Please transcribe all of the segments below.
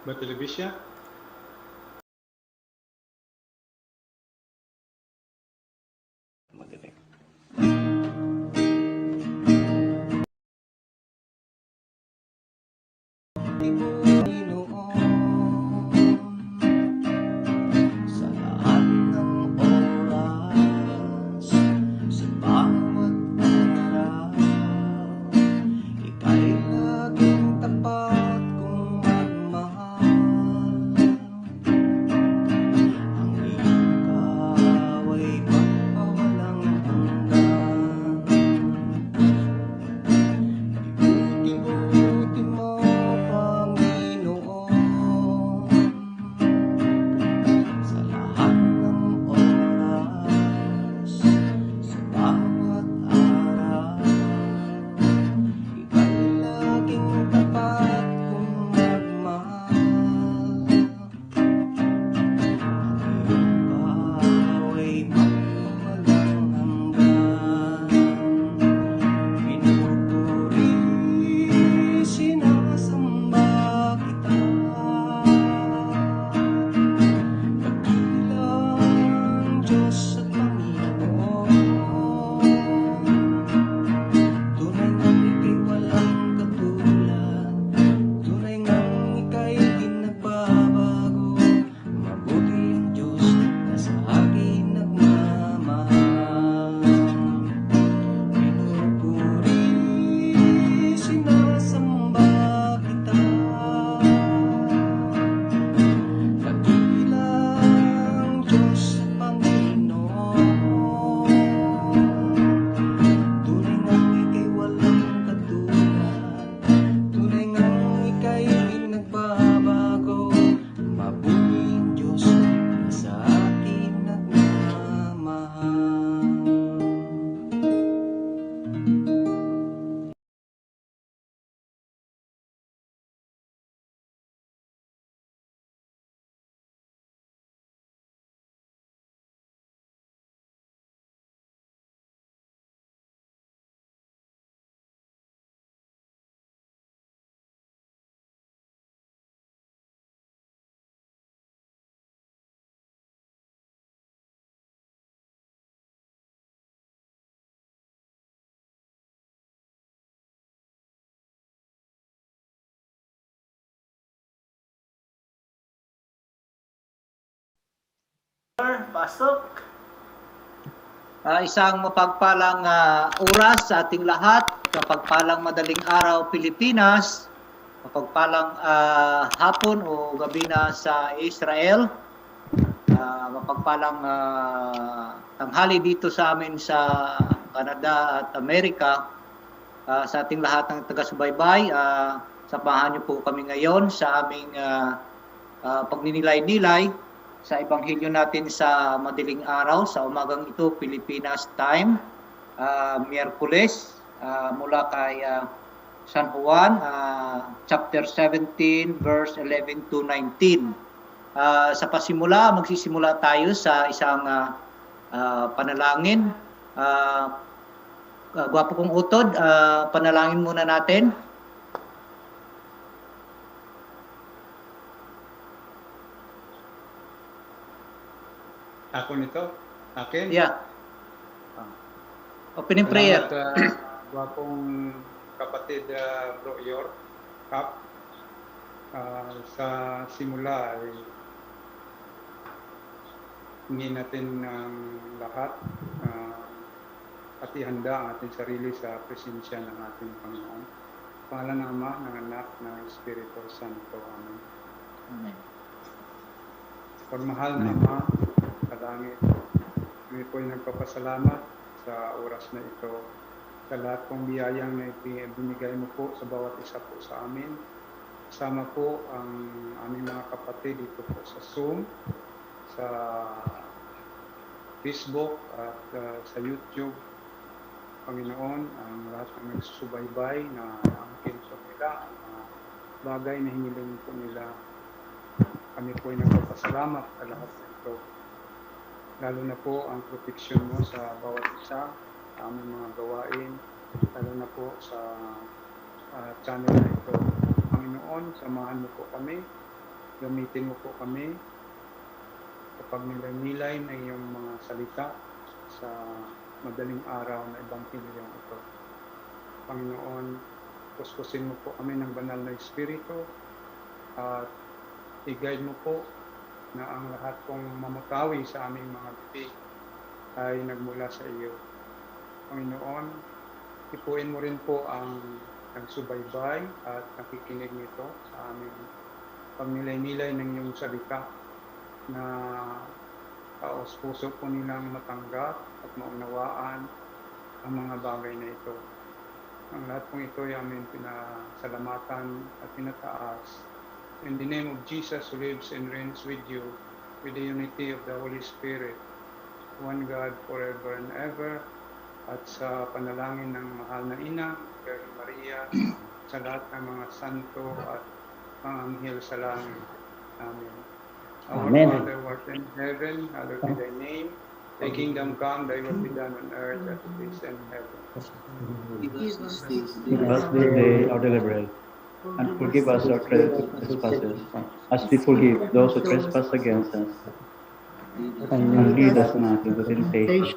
Bertelevisi? Magaling. Sa lahat ng oras, sa bawat araw, ika'y laging tapat kong magmahal. Ang ikaw ay magpawalang hanggan. Ibuti mo, Panginoon, sa lahat ng oras, sa bawat araw, ika'y laging tapat kong magmahal. Ang ikaw ay magpawalang hanggan. Pinupuri, sinasamba kita. Dakilang Diyos at Panginoon, tunay ngang ika'y walang katulad, tunay ngang ika'y di nagbabago. Mabuti ang Diyos na sa akin nagmamahal. Pinupuri, sinasamba kita. Dakilang Diyos at Panginoon, tunay ngang ika'y walang katulad, tunay ngang ika'y di nagbabago. Mabuti ang Diyos na sa akin nagmamahal. Pasok. Isang mapagpalang oras sa ating lahat, mapagpalang madaling araw Pilipinas, mapagpalang hapon o gabi na sa Israel, mapagpalang tanghali dito sa amin sa Canada at Amerika. Sa ating lahat ng taga-subaybay, samahan niyo po kami ngayon sa aming pagninilay-nilay sa Ebanghelyo natin sa madaling araw, sa umagang ito, Pilipinas time, Miyerkules, mula kay San Juan, chapter 17, verse 11 to 19. Sa pasimula, magsisimula tayo sa isang panalangin. Gwapo kong utod, panalangin muna natin. Ako nito? Akin? Yeah. Opening prayer. Salamat, gwapong kapatid Bro York Kap. Sa simula ay hingin natin ng lahat at ihanda ang ating sarili sa presensya ng ating Panginoon. Pangalan ng Ama, ng Anak, ng Espiritu Santo. Amen. Amen. Pagmahal na Ama, kalangit, kami po ay nagpapasalamat sa oras na ito, sa lahat pong biyayang na ibinigay mo po sa bawat isa po sa amin. Kasama po ang aming mga kapatid dito po sa Zoom, sa Facebook at sa YouTube. Panginoon, ang lahat ng nagsusubaybay na angkin sa nila, ang mga bagay na hiniling po nila. Kami po ay nagpapasalamat sa lahat ng ito. Lalo na po ang proteksyon mo sa bawat isa, sa aming mga gawain, lalo na po sa channel na ito. Panginoon, samahan mo po kami gamitin mo po kami kapag nilay-nilay na iyong mga salita sa madaling araw na ebanghilyong ito. Panginoon, kuskusin mo po kami ng banal na Espiritu at i-guide mo po na ang lahat pong mamutawi sa aming mga bibig ay nagmula sa iyo. Panginoon, ipuin mo rin po ang nagsubaybay at nakikinig nito sa aming pagnilay-nilay ng iyong salita na taos-puso po nilang matanggap at maunawaan ang mga bagay na ito. Ang lahat pong ito ay aming pinasalamatan at pinataas. In the name of Jesus who lives and reigns with you, with the unity of the Holy Spirit, one God forever and ever, at sa panalangin ng mahal na Ina, Virgin Maria, sa lahat ng mga santo at mga anghel sa langit. Amen. Our Amen. Father who art in heaven, hallowed be thy name. Thy kingdom come, thy will be done on earth as it is in heaven. Give us this day our daily bread, and forgive us our trespasses, as we forgive those who trespass against us. And lead us not into temptation,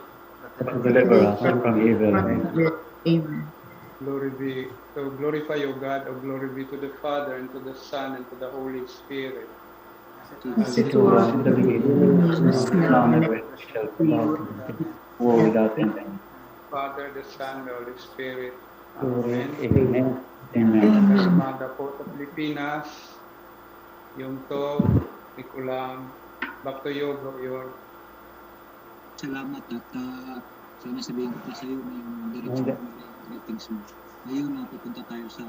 but deliver us from evil. Amen. Glory be, so glorify, O God, O glory be to the Father, and to the Son, and to the Holy Spirit. As it was in the beginning, now and ever shall be, world without end. Father, the Son, the Holy Spirit. Amen. Amen. Amen. Kasmada po sa Pilipinas, yung to, Nikulang, back to you, Bro Yor. Salamat at sana sabihin ko pa sa iyo na yung diretso mo greetings mo. Ngayon, pupunta tayo sa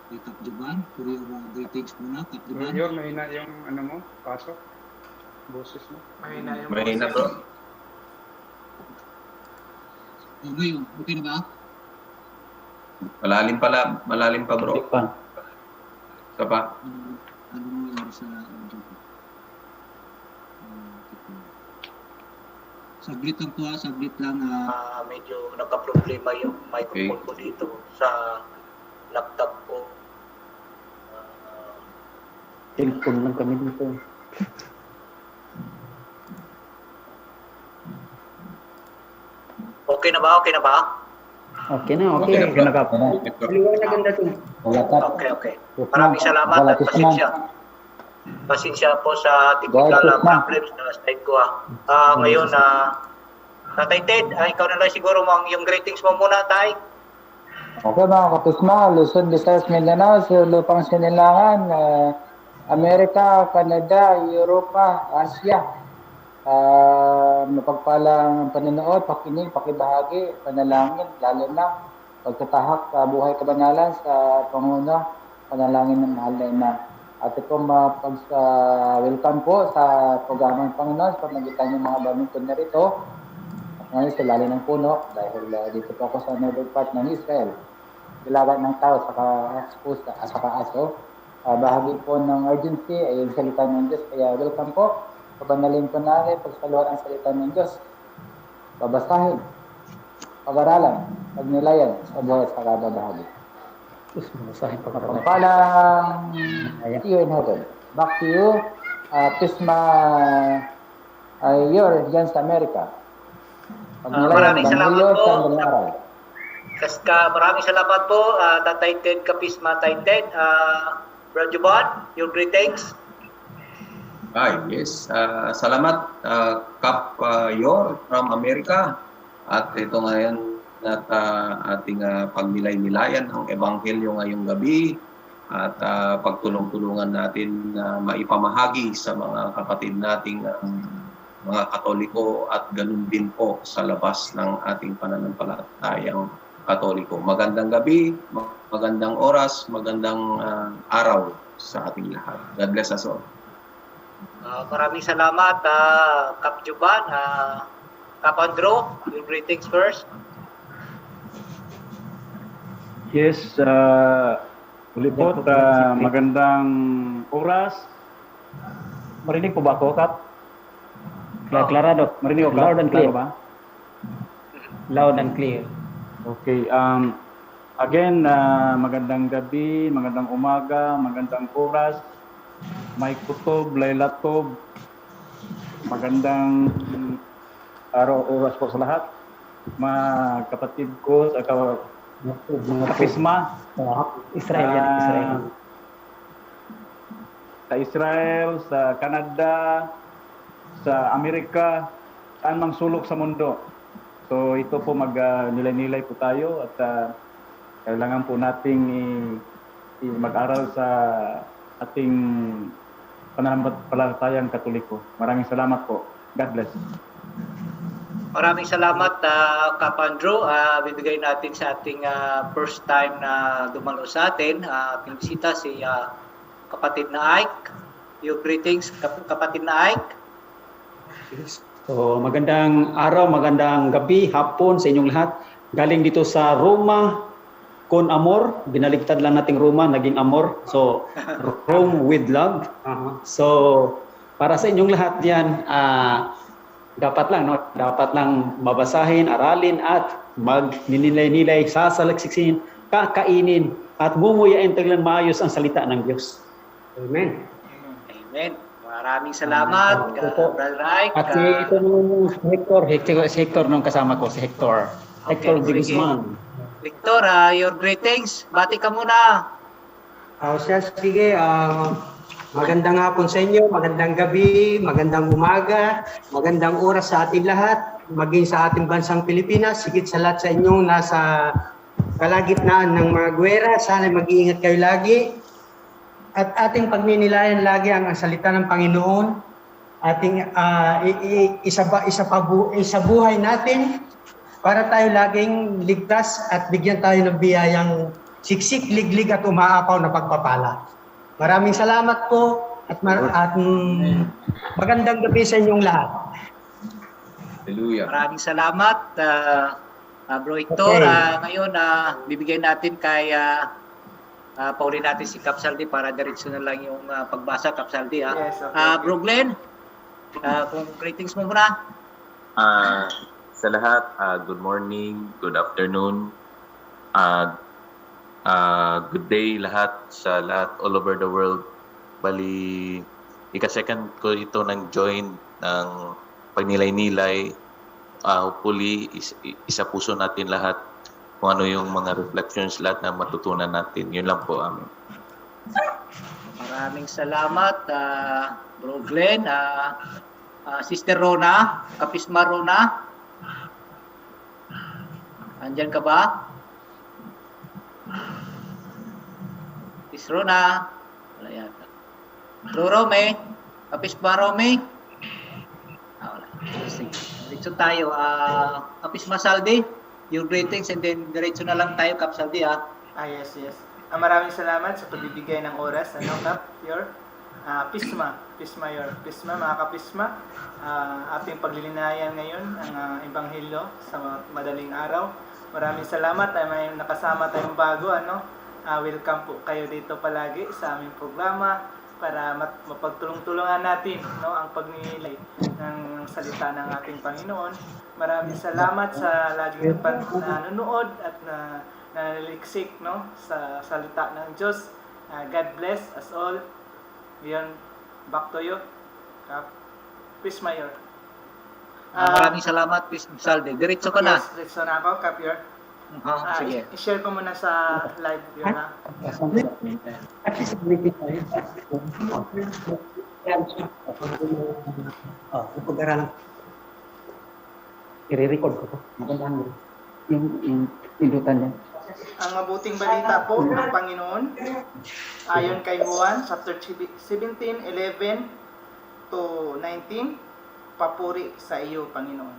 Kap Juban. For your greetings muna, Kap Bro Juban. Yor, mahina yung ano mo, pasok, boses mo. Mahina bro. Ngayon, okay na ba? Malalim pa bro. Hindi pa. Isa pa. Ano nangyari sa audio ko? Saglit lang po saglit lang. Medyo nagka-problema yung microphone ko dito sa laptop ko. Cellphone lang kami dito. Okay na ba? Okay na ba? Okay na, okay. Okay na ka. Okay. Maraming salamat at pasensya. Pasensya po sa technical problems na side ko. Ngayon, Tatay Ted, ikaw na lang siguro yung greetings mo muna, Tay. Okay mga kapisma, Luzon, Visayas, Mindanao, sa lupang sinilangan, Amerika, Canada, Europa, Asia. Mapagpalang panonood, pakinig, pakibahagi, panalangin, lalo na pagtatahak sa buhay kabanalan sa Panguno, panalangin ng mahal na ina. At ito welcome po sa programang Panginoon sa magitan ng mga bamingkod na rito. At ngayon sa lalim ng puno, dahil dito po ako sa northern part ng Israel. Bilagan ng tao, saka aso. Bahagi po ng urgency ay yung salita ng Diyos. Kaya welcome po. Pabanalin po natin pagsaluhan ang salita ng Diyos. Babasahin, pag-aralan, pagnilayan sa buhay sa kada bahagi. Pampalang see you in heaven. Back to you, Pisma Yor, dyan sa Amerika. Maraming salamat po. Sa Maraming salamat po, Tatay Ted Kapisma, Tatay Ted. Brad Juban, your greetings. Yes. Salamat Kap Yor from America. At ito ngayon at ating pagnilay-nilayan ng Ebanghelyo ngayong gabi at pagtulong-tulungan natin na maipamahagi sa mga kapatid nating mga Katoliko at ganun din po sa labas ng ating pananampalatayang Katoliko. Magandang gabi, magandang oras, magandang araw sa ating lahat. God bless us all. Maraming salamat, Kap Juban. Kap Andro, your greetings first. Yes, uli po, magandang oras. Marinig po ba ako, Kap? Clarado, marinig ko, loud and clear ba? Loud and clear. Okay, again, magandang gabi, magandang umaga, magandang oras Mike Kutob, Laila Tob, magandang araw oras po sa lahat. Mga kapatid ko sa mga kapisma, Israel yan, Israel. Sa Israel, sa Canada, sa Amerika, saan mang sulok sa mundo. So ito po nilay-nilay po tayo at kailangan po nating mag-aral sa ating pananampalatayang Katoliko. Maraming salamat po. God bless. Maraming salamat, Kap Andrew. Bibigay natin sa ating first time na dumalo sa atin, ating bisita, si kapatid na Ike. Your greetings, kapatid na Ike. So, magandang araw, magandang gabi, hapon sa inyong lahat. Galing dito sa Roma, con amor. Binaligtad lang nating Roma, naging amor. So, Rome with love. So, para sa inyong lahat yan, dapat lang mabasahin, aralin at magninilay-nilay, sasalagsisin, kakainin at bumuyain taglang maayos ang salita ng Diyos. Amen. Amen. Maraming salamat, Brother Ike. At ito nung si Hector nung kasama ko, si Hector. Hector de Guzman. Victor, your greetings. Bati ka muna. Sige, magandang hapon sa inyo, magandang gabi, magandang umaga, magandang oras sa ating lahat, maging sa ating bansang Pilipinas, higit sa lahat sa inyong nasa kalagitnaan ng mga gwera. Sana mag-iingat kayo lagi. At ating pagninilayan lagi ang salita ng Panginoon, ating isabuhay natin para tayo laging ligtas at bigyan tayo ng biyayang siksik, liglig at umaapaw na pagpapala. Maraming salamat po at magandang gabi sa inyong lahat. Hallelujah. Maraming salamat, Bro Hector. Okay. Ngayon, bibigyan natin kay pauli natin si Kap Saldi para diretso na lang yung pagbasa, Kap Saldi. Yes, okay. Bro Glenn, kung greetings mo muna. Sa lahat, good morning, good afternoon, good day lahat sa lahat all over the world. Bali, ika-second ko ito ng join ng pagnilay-nilay. Hopefully, isa puso natin lahat kung ano yung mga reflections lahat na matutunan natin. Yun lang po. Amen. Maraming salamat, Bro Glenn. Sister Rona, Kapisma Rona. Andyan ka ba? Sis Rona. Wala yata. Bro Rome, Kapisma Rome. Wala. Sige. Diretso tayo. Kapisma Saldi, your greetings and then diretso na lang tayo, Kap Saldi. Yes. Maraming salamat sa pagbibigay ng oras. Kap, your Pisma, mga kapisma. Ating paglilinayan ngayon ang Ebanghelyo sa madaling araw. Maraming salamat ay may nakasama tayong bago. Welcome po kayo dito palagi sa aming programa para mapagtulong-tulungan natin ang pagninilay ng salita ng ating Panginoon. Maraming salamat sa laging nanonood at nanaliksik sa salita ng Diyos. God bless us all. Ngayon, back to you, Kap. Please, Mayor. Maraming salamat, Pisma Saldi. Diretso ka na. Yes, diretso na ako, Kap, Yor. Sige. I-share ko muna sa live, Yor, ha? Pag-aralan. I-record ko to. Magandang yung pindutan niya. Ang mabuting balita po ng Panginoon ayon kay Juan chapter 17:11 to 19. Papuri sa iyo, Panginoon.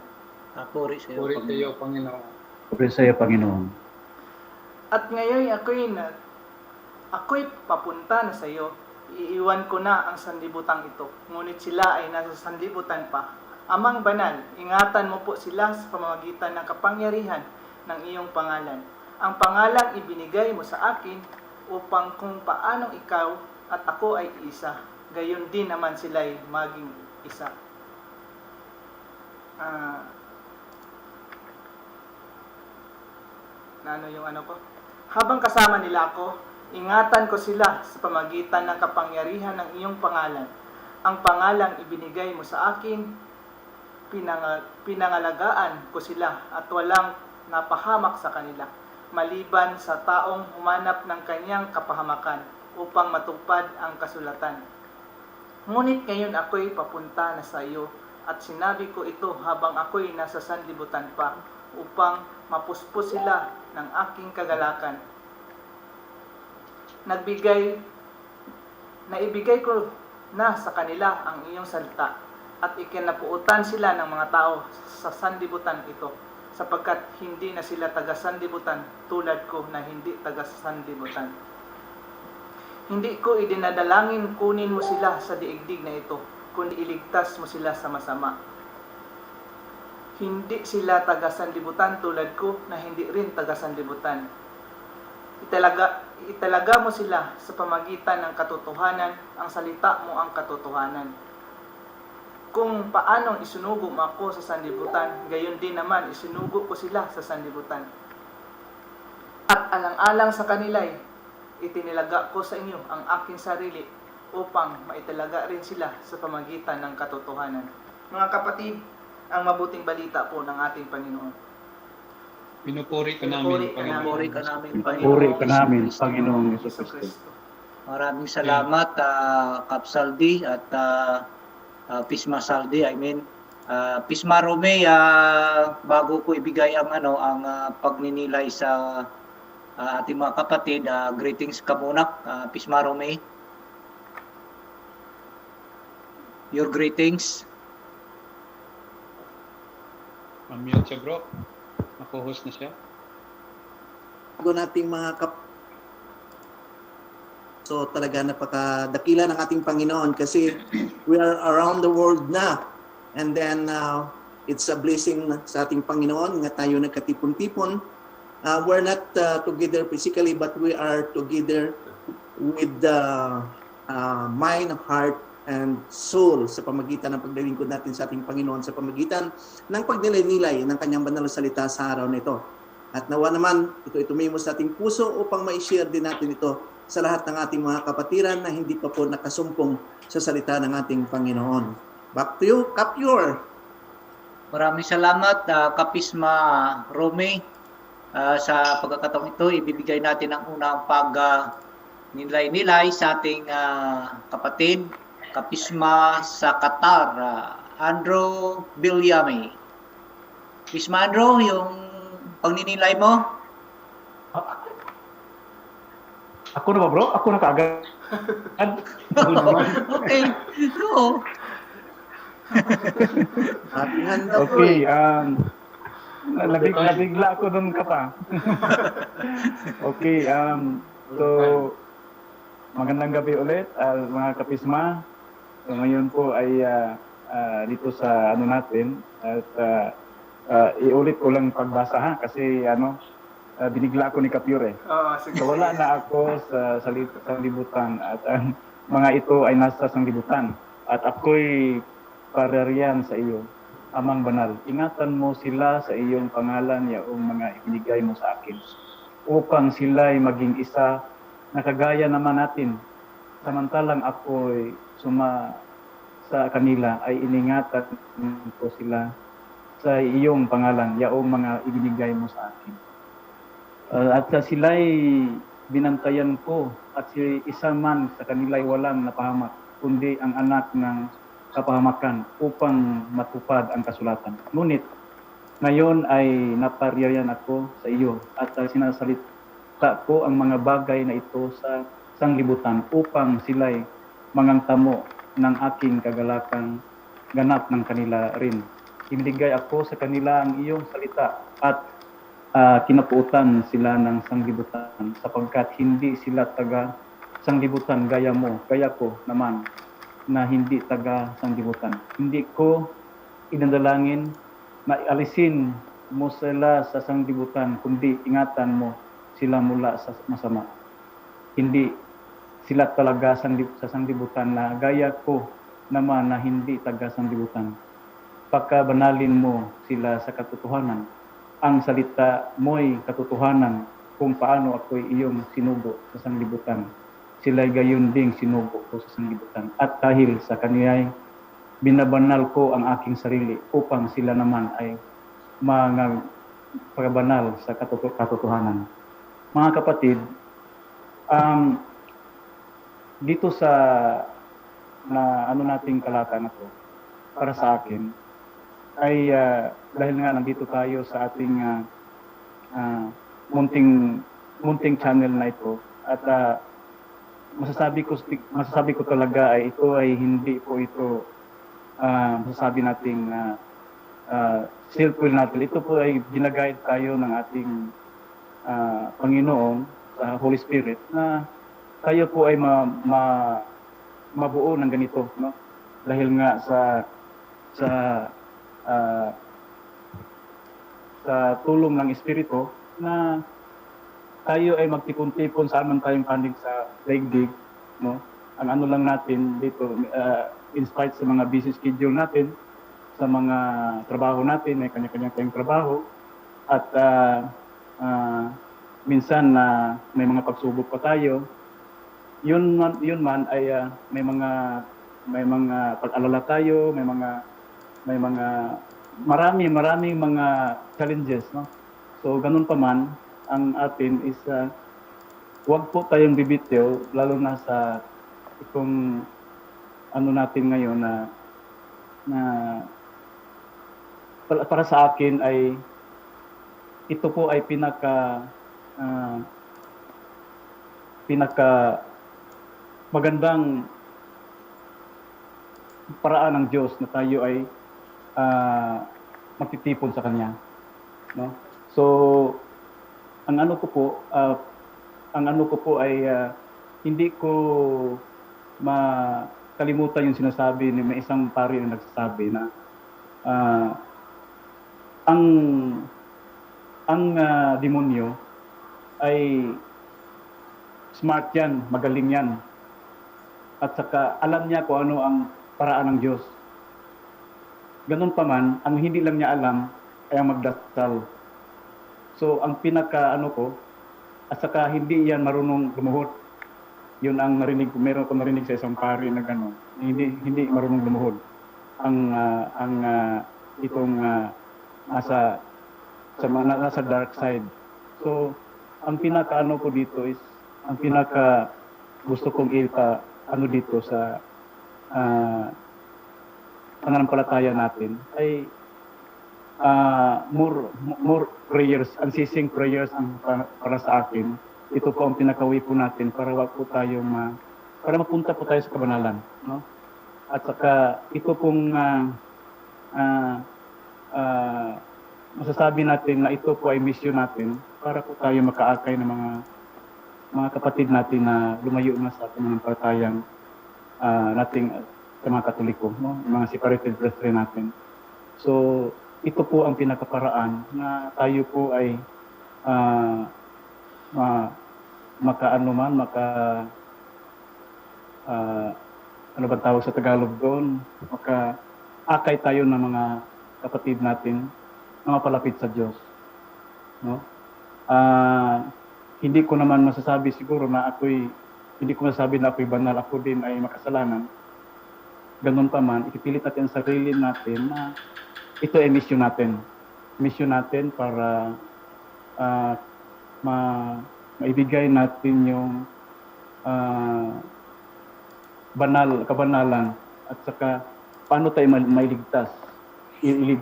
Papuri sa iyo, Puri sa iyo, Panginoon. Puri sa iyo, Panginoon. At ngayon ako'y papunta na sa iyo. Iiwan ko na ang sanlibutan ito. Ngunit sila ay nasa sanlibutan pa. Amang banal, ingatan mo po sila sa pamamagitan ng kapangyarihan ng iyong pangalan. Ang pangalang ibinigay mo sa akin upang kung paanong ikaw at ako ay isa, gayon din naman sila'y maging isa. Yung ko? Habang kasama nila ako, Ingatan ko sila sa pamagitan ng kapangyarihan ng iyong pangalan. Ang pangalang ibinigay mo sa akin, pinangalagaan ko sila at walang napahamak sa kanila, maliban sa taong humanap ng kanyang kapahamakan upang matupad ang kasulatan. Ngunit ngayon ako'y papunta na sa iyo at sinabi ko ito habang ako'y nasa sanlibutan pa upang mapuspos sila ng aking kagalakan. Naibigay ko na sa kanila ang iyong salita at ikinapuutan sila ng mga tao sa sanlibutan ito, sapagkat hindi na sila taga-sanlibutan tulad ko na hindi taga-sanlibutan. Hindi ko idinadalangin kunin mo sila sa diigdig na ito, kundi iligtas mo sila sa masama. Hindi sila taga-sanlibutan tulad ko na hindi rin taga-sanlibutan. Italaga mo sila sa pamagitan ng katotohanan, ang salita mo ang katotohanan. Kung paanong isunugo mo ako sa sanlibutan, gayon din naman isunugo ko sila sa sanlibutan. At alang-alang sa kanila'y itinilaga ko sa inyo ang aking sarili upang maitalaga rin sila sa pamagitan ng katotohanan. Mga kapatid, ang mabuting balita po ng ating Panginoon. Pinupuri ka namin, Pinupuri ka namin, Puri ka namin, Panginoong Yesus Kristo. Kristo. Maraming salamat, Kap Saldi at Pisma Saldi. Pisma Rome, bago ko ibigay ang pagninilay sa ating mga kapatid, greetings ka muna, Pisma Rome. Your greetings. Mamiyot siya, bro. Nako-host na siya. Bago nating mga So talaga napakadakila ng ating Panginoon kasi we are around the world na. And then it's a blessing sa ating Panginoon nga tayo nagkatipon-tipon. We're not together physically but we are together with the mind, heart, and soul sa pamagitan ng paglilingkod natin sa ating Panginoon, sa pamagitan ng pagnilay-nilay ng kanyang banal na salita sa araw na ito. At nawa naman, ito tumimos sa ating puso upang ma-share din natin ito sa lahat ng ating mga kapatiran na hindi pa po nakasumpong sa salita ng ating Panginoon. Back to you, Kap Yor. Maraming salamat, Kapisma Rome. Sa pagkakataong ito, ibibigay natin ang unang nilay-nilay sa ating kapatid, Kapisma sa Qatar, Andrew Bilyame. Pisma Andrew, yung pagninilay mo? Ako na ba, bro? Ako na kaagad. Okay, go. Okay, nabigla ako dun ka pa. Okay, so magandang gabi ulit, mga kapisma. So ngayon po ay dito sa natin at iulit ko lang pagbasa ha kasi binigla ako ni Kapure. So wala na ako sa sanglibutan at ang mga ito ay nasa sanglibutan at ako'y parariyan sa iyo, Amang Banal. Ingatan mo sila sa iyong pangalan, yaong mga ibinigay mo sa akin, upang sila'y maging isa na kagaya naman natin. Samantalang ako'y sa kanila ay iningatan ko sila sa iyong pangalan, yaong mga ibinigay mo sa akin. At sila'y binantayan ko at si isa man sa kanila'y walang napahamak, kundi ang anak ng kapahamakan upang matupad ang kasulatan. Ngunit ngayon ay napariyan ako sa iyo at sinasalita ko ang mga bagay na ito sa sanglibutan upang sila'y mangangtamo ng aking kagalakang ganap ng kanila rin. Ibinigay ako sa kanila ang iyong salita at kinapuutan sila ng sanglibutan sapagkat hindi sila taga sanglibutan gaya mo, gaya ko naman na hindi taga sanglibutan. Hindi ko inadalangin na alisin mo sila sa sanglibutan, kundi ingatan mo sila mula sa masama. Hindi sila talaga sa sanglibutan na gaya ko naman na hindi taga sanglibutan. Pagkabanalin mo sila sa katotohanan. Ang salita mo'y katotohanan kung paano ako'y iyong sinugo sa sanglibutan. Sila'y gayon ding sinugo ko sa sanglibutan. At dahil sa kaniya'y binabanal ko ang aking sarili upang sila naman ay mga pagbanal sa katotohanan. Mga kapatid, dito sa nating talata na to, para sa akin, ay dahil nga nandito tayo sa ating munting channel na ito, at masasabi ko talaga ay ito ay hindi po ito masasabi nating self-will natin. Ito po ay ginaguide tayo ng ating Panginoon sa Holy Spirit na tayo po ay mabuo ng ganito, no? Dahil nga sa tulong ng Espiritu na tayo ay magtipon-tipon saan man tayong panig sa daigdig, no? Ang ano lang natin dito, in spite sa mga busy schedule natin, sa mga trabaho natin, may kanya-kanya tayong trabaho, at minsan may mga pagsubok pa tayo. Yun man ay may mga pag-alala tayo, may maraming mga challenges, no? So ganun pa man, ang atin is huwag po tayong bibitiw, lalo na sa itong ano natin ngayon na para sa akin ay ito po ay pinaka magandang paraan ng Diyos na tayo ay magtitipon sa Kanya, no? So ang ano ko po ay hindi ko makalimutan yung sinasabi ni may isang pari na nagsasabi na ang demonyo ay smart yan, magaling yan. At saka alam niya kung ano ang paraan ng Diyos. Ganun pa man, ang hindi lang niya alam ay ang magdasal. So ang at saka hindi yan marunong lumuhod. Yun ang meron ko narinig sa isang pari na gano'n. Hindi marunong lumuhod. Nasa dark side. So ang ko dito is, ang gusto kong dito sa pananampalataya natin ay more prayers, unceasing prayers para sa akin. Ito po ang pinakawi po natin para wag po tayo para mapunta po tayo sa kabanalan, no? At saka ito pong masasabi natin na ito po ay mission natin para po tayo makaakay ng mga kapatid natin na lumayo na sa pananampalatayang nating sa mga Katoliko, no? Mga separated brethren natin. So ito po ang pinakaparaan na tayo po ay ano ba tawag sa Tagalog doon? Makaakay tayo ng mga kapatid natin, mga palapit sa Diyos, no? Hindi ko naman masasabi siguro na hindi ko masasabi na ako'y banal, ako din ay makasalanan. Ganun pa man, ipipilit natin sa sarili natin na ito ay mission natin. Mission natin para maibigay natin yung kabanalan at saka paano tayo mailigtas.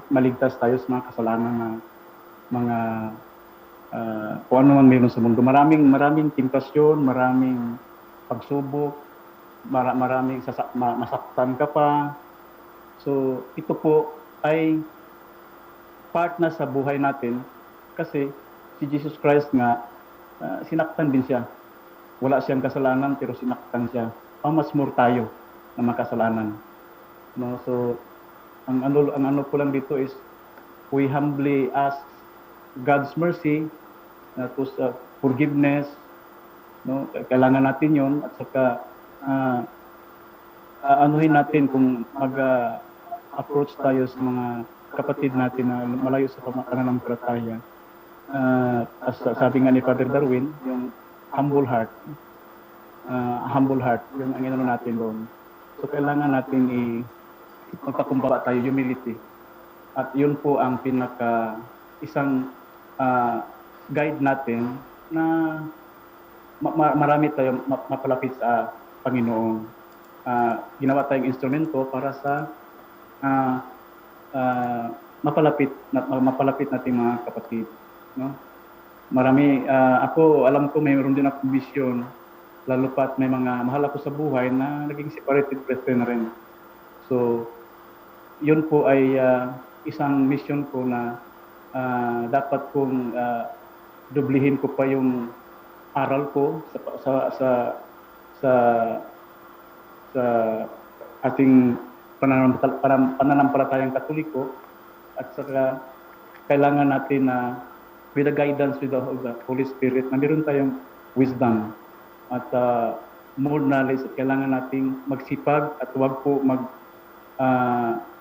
Maligtas tayo sa mga kasalanan na mga kung ano man mayroon sa mundo. Maraming temptasyon, maraming pagsubok, maraming masaktan ka pa. So ito po ay part na sa buhay natin kasi si Jesus Christ nga sinaktan din siya. Wala siyang kasalanan pero sinaktan siya. Mas more tayo na makasalanan. No, so ang ano ko lang dito is we humbly ask God's mercy to forgiveness, no? Kailangan natin 'yon at saka anuhin natin kung approach tayo sa mga kapatid natin na malayo sa pananampalataya. sabi nga ni Father Darwin, yung humble heart, yung ang inano natin doon. So kailangan natin magpakumbaba tayo, humility. At yun po ang isang guide natin na marami tayo mapalapit sa Panginoon. Ginawa tayong instrumento para sa mapalapit nating mga kapatid, no? Marami alam ko mayroon din akong vision, lalo pat may mga mahal ako sa buhay na naging separated brethren na rin. So yun po ay isang mission ko na dapat kong dublihin ko pa yung aral ko sa ating pananampalatayang Katoliko, at saka kailangan natin na with the guidance with the Holy Spirit na meron tayong wisdom at more knowledge, at kailangan nating magsipag at huwag po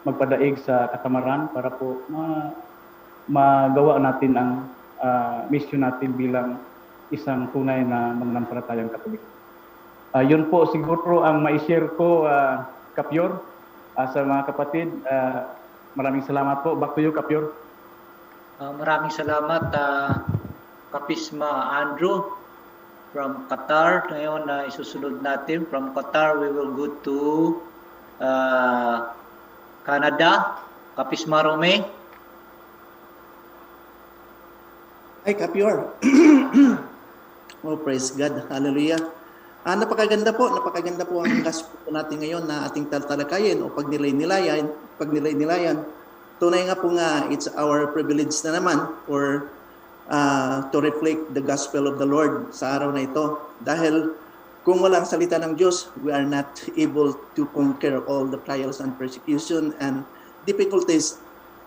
magpadaig sa katamaran para po magawa natin ang mission natin bilang isang tunay na mananampalatayang Katoliko. Yun po siguro ang ma-share ko, Kapyor, sa mga kapatid. Maraming salamat po. Back to you, Kapyor. Maraming salamat, Kapisma Andrew from Qatar. Ngayon na isusunod natin. From Qatar, we will go to Canada. Kapisma Rome. Hi, Kapyor. Oh, praise God. Hallelujah. Napakaganda po ang gospel natin ngayon na ating tatalakayin o pagnilay-nilayan. Tunay nga po nga, it's our privilege na naman to reflect the gospel of the Lord sa araw na ito. Dahil kung walang salita ng Diyos, we are not able to conquer all the trials and persecution and difficulties,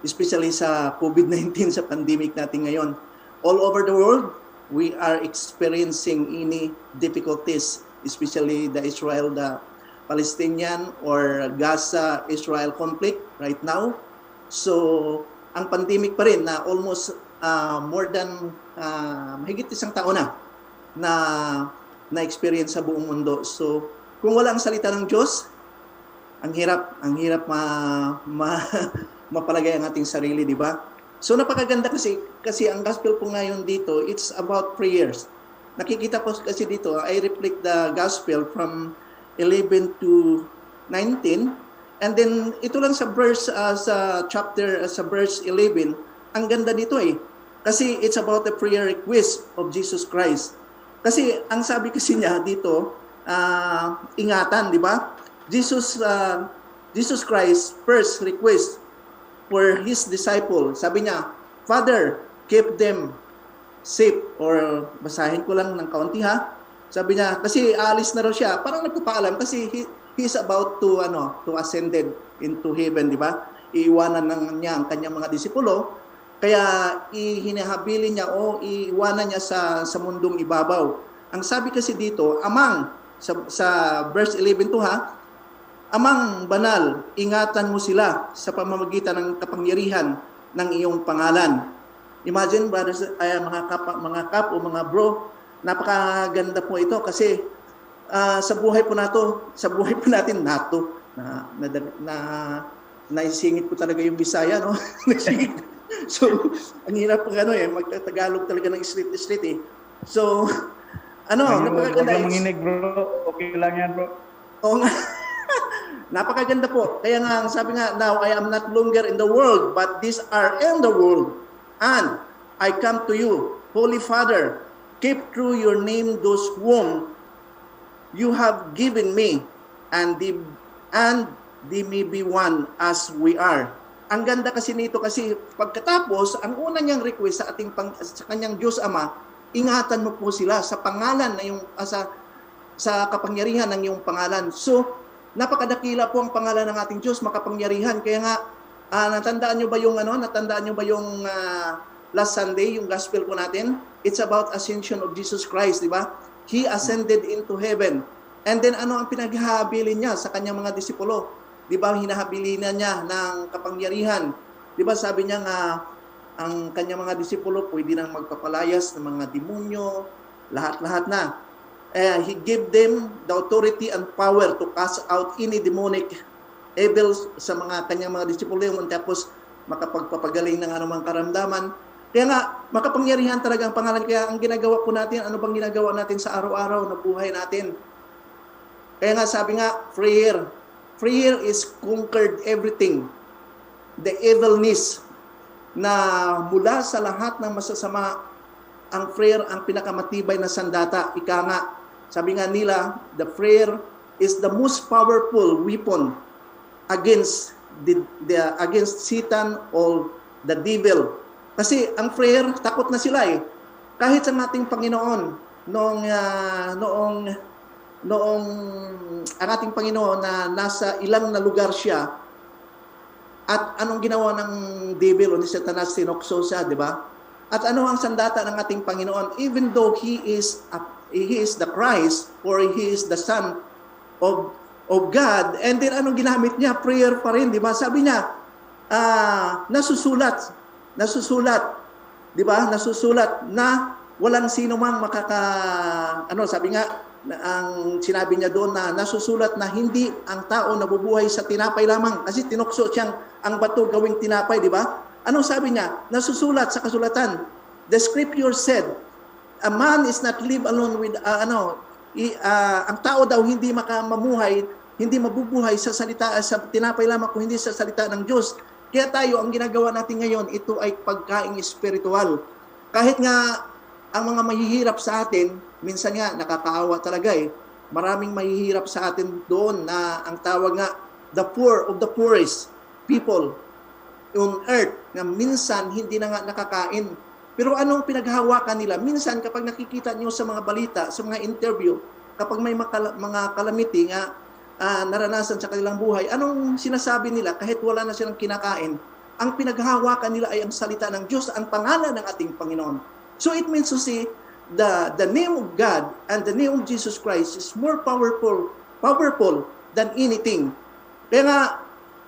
especially sa COVID-19, sa pandemic natin ngayon. All over the world, we are experiencing any difficulties, especially the Palestinian or Gaza-Israel conflict right now. So, ang pandemic pa rin na almost more than mahigit isang taon na experience sa buong mundo. So, kung wala ang salita ng Diyos, ang hirap mapalagay ang ating sarili, di ba? So napakaganda kasi ang gospel po ngayon dito, it's about prayers. Nakikita ko kasi dito, I reflect the gospel from 11 to 19, and then ito lang sa verse sa verse 11, ang ganda dito kasi it's about the prayer request of Jesus Christ. Kasi ang sabi kasi niya dito, ingatan, di ba? Jesus Christ first request for his disciple. Sabi niya, Father, keep them safe. Or basahin ko lang ng kaunti ha. Sabi niya, kasi aalis na raw siya. Parang nagpapaalam kasi he's about to ascended into heaven, di ba? Iiwanan niya ang kanyang mga disipulo. Kaya hinahabilin niya o iiwanan niya sa mundong ibabaw. Ang sabi kasi dito, amang, sa verse 11 to ha, Amang banal, ingatan mo sila sa pamamagitan ng kapangyarihan ng iyong pangalan. Imagine, brothers, mga kap o mga bro, napakaganda po ito kasi sa buhay po natin naisingit ko talaga yung Bisaya, no? So, ang hirap po magtatagalog talaga ng street. So, napakaganda. Huwag lang manginig, bro. Okay lang yan, bro. Oo nga. Napakaganda po. Kaya nga, sabi nga, now I am not longer in the world, but these are in the world. And I come to you, Holy Father, keep through your name those whom you have given me, and they may be one as we are. Ang ganda kasi nito kasi pagkatapos, ang una niyang request sa kanyang Diyos Ama, ingatan mo po sila sa pangalan na yung sa kapangyarihan ng iyong pangalan. So, napakadakila po ang pangalan ng ating Diyos, makapangyarihan. Kaya nga, natandaan niyo ba yung last Sunday, yung gospel po natin? It's about ascension of Jesus Christ, di ba? He ascended into heaven. And then ano ang pinaghahabilin niya sa kanyang mga disipulo? Di ba, hinahabilinan niya ng kapangyarihan. Di ba, sabi niya nga, ang kanyang mga disipulo pwede nang magpapalayas ng mga demonyo, lahat-lahat na. He gave them the authority and power to cast out any demonic evils sa mga kanyang mga disipulo, tapos makapagpapagaling ng anumang karamdaman. Kaya nga, makapangyarihan talaga ang pangalan. Kaya ang ginagawa po natin, ano bang ginagawa natin sa araw-araw na buhay natin? Kaya nga sabi nga, prayer is conquered everything. The evilness na mula sa lahat ng masasama, ang prayer ang pinakamatibay na sandata. Ika nga, sabi nga nila, the prayer is the most powerful weapon against against Satan or the devil. Kasi ang prayer, takot na sila eh. Kahit sa ating Panginoon, noong ang ating Panginoon na nasa ilang na lugar siya, at anong ginawa ng devil o ni Satanas, sinokso siya, di ba? At ano ang sandata ng ating Panginoon? Even though He is the Christ or He is the Son of God, and then anong ginamit niya? Prayer pa rin, di ba? Sabi niya, nasusulat, di ba? Nasusulat na walang sino mang sabi nga, ang sinabi niya doon na nasusulat na hindi ang tao nabubuhay sa tinapay lamang, kasi tinukso siyang ang bato gawing tinapay, di ba? Anong sabi niya? Nasusulat sa kasulatan. The scripture said, a man is not live alone with ang tao daw hindi mamuhay, hindi mabubuhay sa salita sa tinapay lamang, kung hindi sa salita ng Diyos. Kaya tayo, ang ginagawa natin ngayon, ito ay pagkaing espiritual. Kahit nga ang mga mahihirap sa atin, minsan nga nakakaawa talaga eh. Maraming mahihirap sa atin doon na ang tawag nga, the poor of the poorest people on earth, na minsan hindi na nga nakakain. Pero anong pinaghahawakan nila? Minsan kapag nakikita niyo sa mga balita, sa mga interview, kapag may mga calamity nga naranasan sa kanilang buhay, anong sinasabi nila kahit wala na silang kinakain? Ang pinaghahawakan nila ay ang salita ng Diyos, ang pangalan ng ating Panginoon. So it means to say, the name of God and the name of Jesus Christ is more powerful than anything. Kaya nga,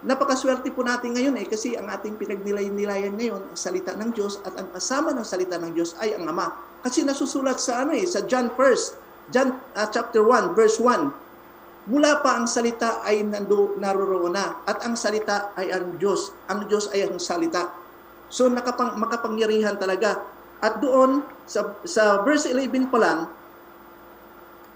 napakaswerte po natin ngayon kasi ang ating pinagnilay-nilayan ngayon, ang salita ng Diyos, at ang kasama ng salita ng Diyos ay ang Ama. Kasi nasusulat sa sa John chapter 1, verse 1. Mula pa ang salita ay naroroon na, at ang salita ay ang Diyos. Ang Diyos ay ang salita. So makapangyarihan talaga. At doon, sa verse 11 pa lang,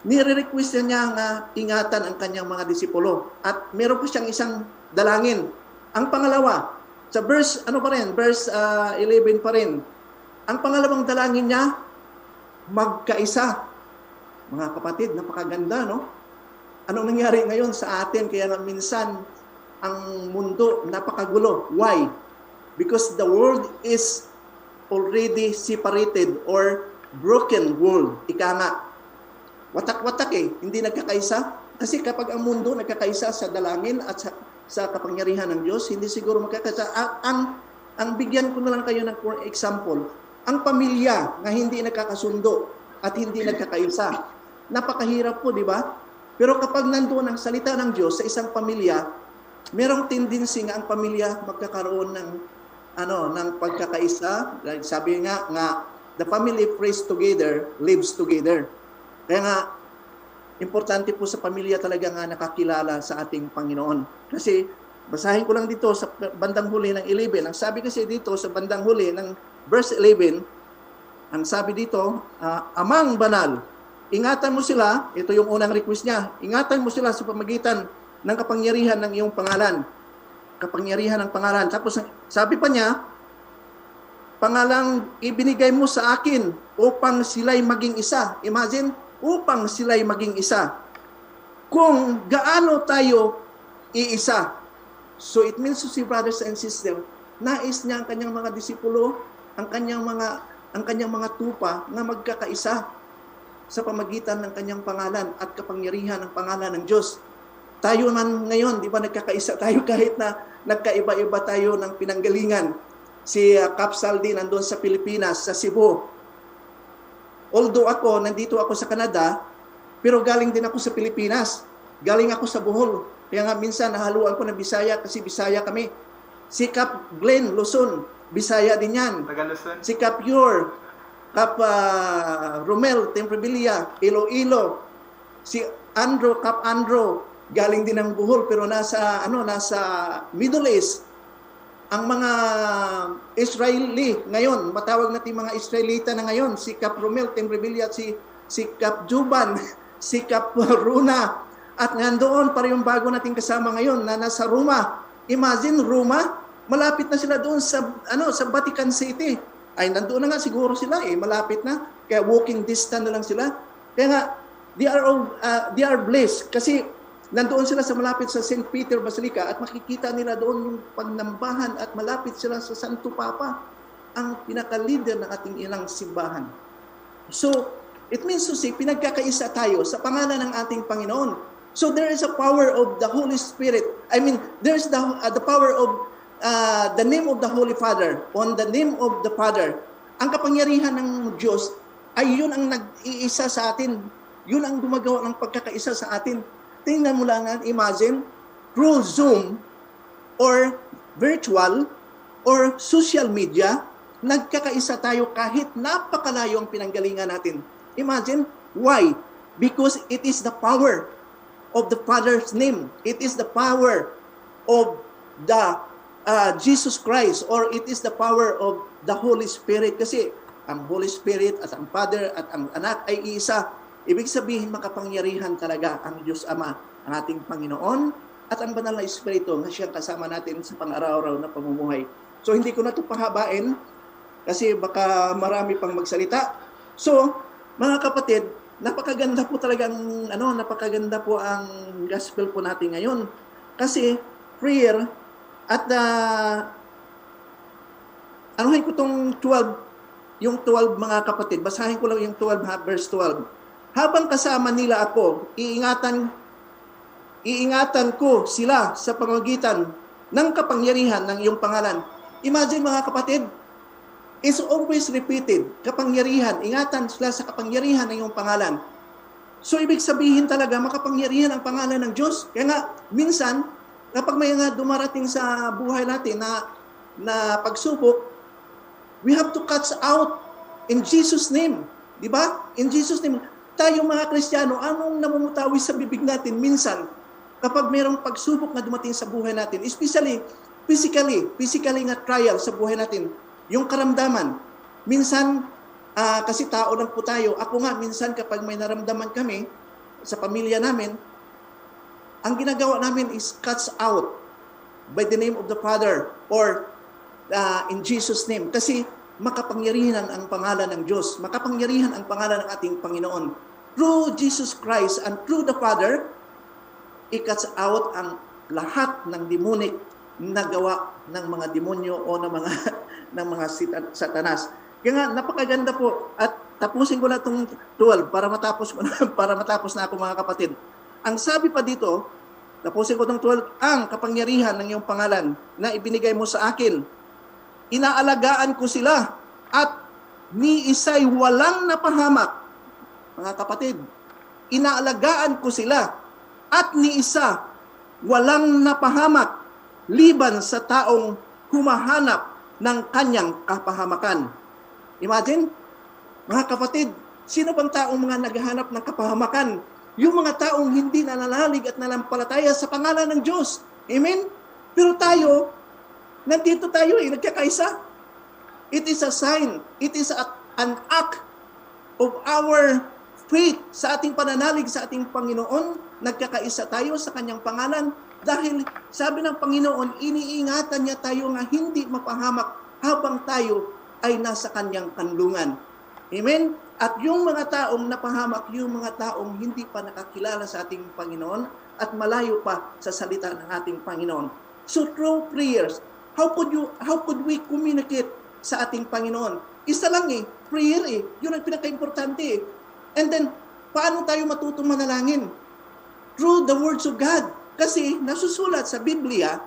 nire-request niya nga ingatan ang kanyang mga disipulo. At meron po siyang isang dalangin. Ang pangalawa, sa verse 11 pa rin. Ang pangalawang dalangin niya, magkaisa. Mga kapatid, napakaganda, no? Anong nangyari ngayon sa atin? Kaya nga minsan, ang mundo napakagulo. Why? Because the world is already separated or broken world. Ika nga, watak-watak hindi nagkakaisa. Kasi kapag ang mundo nagkakaisa sa dalangin at sa kapangyarihan ng Diyos, hindi siguro magkakaisa. Ang bigyan ko na lang kayo ng example. Ang pamilya na hindi nagkakasundo at hindi nagkakaisa. Napakahirap po, di ba? Pero kapag nandoon ang salita ng Diyos sa isang pamilya, merong tendency nga ang pamilya magkakaroon ng pagkakaisa. Sabi nga, the family prays together, lives together. Kaya nga, importante po sa pamilya talaga nga nakakilala sa ating Panginoon. Kasi, basahin ko lang dito sa bandang huli ng 11. Ang sabi kasi dito sa bandang huli ng verse 11, ang sabi dito, Amang banal, ingatan mo sila, ito yung unang request niya, ingatan mo sila sa pamagitan ng kapangyarihan ng iyong pangalan. Kapangyarihan ng pangalan. Tapos sabi pa niya, pangalang ibinigay mo sa akin upang sila'y maging isa. Imagine, upang sila'y maging isa. Kung gaano tayo iisa. So it means to see, brothers and sisters, nais niya ang kanyang mga disipulo, ang kanyang mga tupa na magkakaisa sa pamagitan ng kanyang pangalan at kapangyarihan ng pangalan ng Diyos. Tayo man ngayon, di ba nagkakaisa tayo kahit na nagkaiba-iba tayo ng pinanggalingan. Si Cap Saldi nandun sa Pilipinas, sa Cebu. Although nandito ako sa Canada, pero galing din ako sa Pilipinas. Galing ako sa Bohol. Kaya nga minsan nahaluan ko ng Bisaya kasi Bisaya kami. Si Cap Glenn Luzon, Bisaya din yan. Tagaluson. Si Kap Yor, Kap Romel, Temprevilla, Iloilo. Si Andro, Kap Andro, galing din ng Bohol pero nasa Middle East. Ang mga Israeli ngayon, matawag natin mga Israelita na ngayon, si Kap Romel, Temprevilla, si Kap Juban, si Kap Runa, at nandoon para yung bago nating kasama ngayon na nasa Roma. Imagine Roma, malapit na sila doon sa Vatican City. Ay nandoon na nga siguro sila malapit na. Kaya walking distance na lang sila. Kaya nga they are blessed kasi nandoon sila sa malapit sa St. Peter Basilica at makikita nila doon yung pagnambahan at malapit sila sa Santo Papa, ang pinaka-leader ng ating ilang simbahan. So, it means to say, pinagkakaisa tayo sa pangalan ng ating Panginoon. So, there is a power of the Holy Spirit. I mean, there is the power of the name of the Holy Father, on the name of the Father. Ang kapangyarihan ng Diyos ay yun ang nag-iisa sa atin. Yun ang gumagawa ng pagkakaisa sa atin. Tingnan mo lang, imagine, through Zoom or virtual or social media, nagkakaisa tayo kahit napakalayo ang pinanggalingan natin. Imagine, why? Because it is the power of the Father's name. It is the power of the Jesus Christ, or it is the power of the Holy Spirit. Kasi ang Holy Spirit at ang Father at ang Anak ay isa. Ibig sabihin, makapangyarihan talaga ang Diyos Ama, ang ating Panginoon, at ang Banal na Espiritu na siyang kasama natin sa pang-araw-araw na pamumuhay. So, hindi ko na ito pahabain kasi baka marami pang magsalita. So, mga kapatid, napakaganda po ang gospel po natin ngayon. Kasi, prayer, at anuhin ko itong 12, yung 12 mga kapatid, basahin ko lang yung 12, verse 12. Habang kasama nila ako, iingatan ko sila sa pamamagitan ng kapangyarihan ng iyong pangalan. Imagine mga kapatid, it's always repeated, kapangyarihan, ingatan sila sa kapangyarihan ng iyong pangalan. So ibig sabihin talaga, makapangyarihan ang pangalan ng Diyos. Kaya nga, minsan, kapag may nga dumarating sa buhay natin na pagsubok, we have to catch out in Jesus' name. Di ba? In Jesus' name. Tayong mga Kristiyano, anong namumutawi sa bibig natin minsan kapag mayroong pagsubok na dumating sa buhay natin, especially physically nga trial sa buhay natin, yung karamdaman. Minsan, kasi tao lang po tayo, ako nga minsan kapag may naramdaman kami sa pamilya namin, ang ginagawa namin is cuts out by the name of the Father or in Jesus' name. Kasi makapangyarihan ang pangalan ng Diyos. Makapangyarihan ang pangalan ng ating Panginoon. Through Jesus Christ and through the Father, i-cuts out ang lahat ng demonic na gawa ng mga demonyo o ng mga satanas. Kaya nga, napakaganda po. At tapusin ko na itong 12 para matapos na ako mga kapatid. Ang sabi pa dito, tapusin ko itong 12, ang kapangyarihan ng iyong pangalan na ibinigay mo sa akin. Inaalagaan ko sila at ni isa'y walang napahamak. Mga kapatid, inaalagaan ko sila at ni isa walang napahamak liban sa taong humahanap ng kanyang kapahamakan. Imagine, mga kapatid, sino bang taong mga naghahanap ng kapahamakan? Yung mga taong hindi nananalig at nanampalataya sa pangalan ng Diyos. Amen? Pero tayo, nandito tayo nagkakaisa. It is a sign. It is an act of our faith sa ating pananalig sa ating Panginoon. Nagkakaisa tayo sa kanyang pangalan dahil sabi ng Panginoon, iniingatan niya tayo nga hindi mapahamak habang tayo ay nasa kanyang kanlungan. Amen? At yung mga taong napahamak, yung mga taong hindi pa nakakilala sa ating Panginoon at malayo pa sa salita ng ating Panginoon. So through prayers, how could we communicate sa ating Panginoon? Isa lang prayer Yun ang pinaka-importante And then, paano tayo matutong manalangin? Through the words of God. Kasi nasusulat sa Biblia,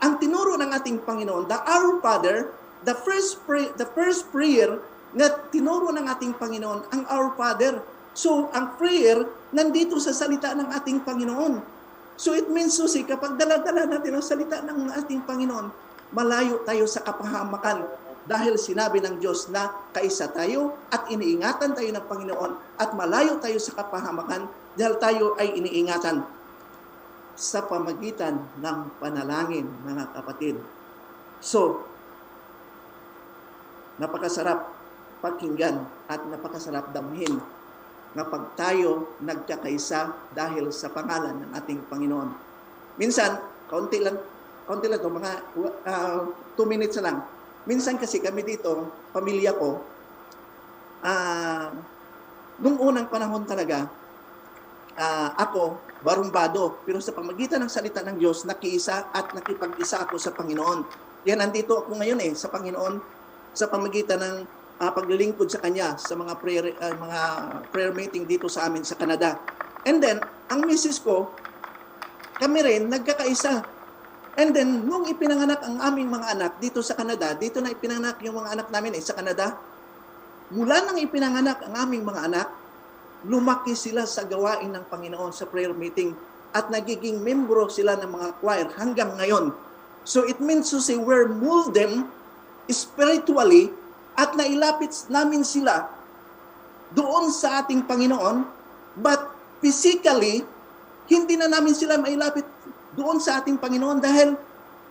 ang tinuro ng ating Panginoon, the Our Father, the first prayer na tinuro ng ating Panginoon, ang Our Father. So, ang prayer, nandito sa salita ng ating Panginoon. So, it means, Susi, kapag dala-dala natin ang salita ng ating Panginoon, malayo tayo sa kapahamakan dahil sinabi ng Diyos na kaisa tayo at iniingatan tayo ng Panginoon at malayo tayo sa kapahamakan dahil tayo ay iniingatan sa pamagitan ng panalangin, mga kapatid. So, napakasarap pakinggan at napakasarap damhin kapag tayo nagkakaisa dahil sa pangalan ng ating Panginoon. Minsan, kaunti lang to, mga 2 minutes na lang. Minsan kasi kami dito, pamilya ko, nung unang panahon talaga, ako, barumbado, pero sa pamagitan ng salita ng Diyos, nakiisa at nakipag-isa ako sa Panginoon. Yan, nandito ako ngayon sa Panginoon, sa pamagitan ng paglilingkod sa Kanya, sa mga prayer meeting dito sa amin sa Canada. And then, ang misis ko, kami rin, nagkakaisa. And then, nung ipinanganak ang aming mga anak dito sa Canada, dito na ipinanganak yung mga anak namin sa Canada, mula nang ipinanganak ang aming mga anak, lumaki sila sa gawain ng Panginoon sa prayer meeting at nagiging membro sila ng mga choir hanggang ngayon. So it means to say we're mold them spiritually at nailapit namin sila doon sa ating Panginoon, but physically, hindi na namin sila mailapit doon sa ating Panginoon dahil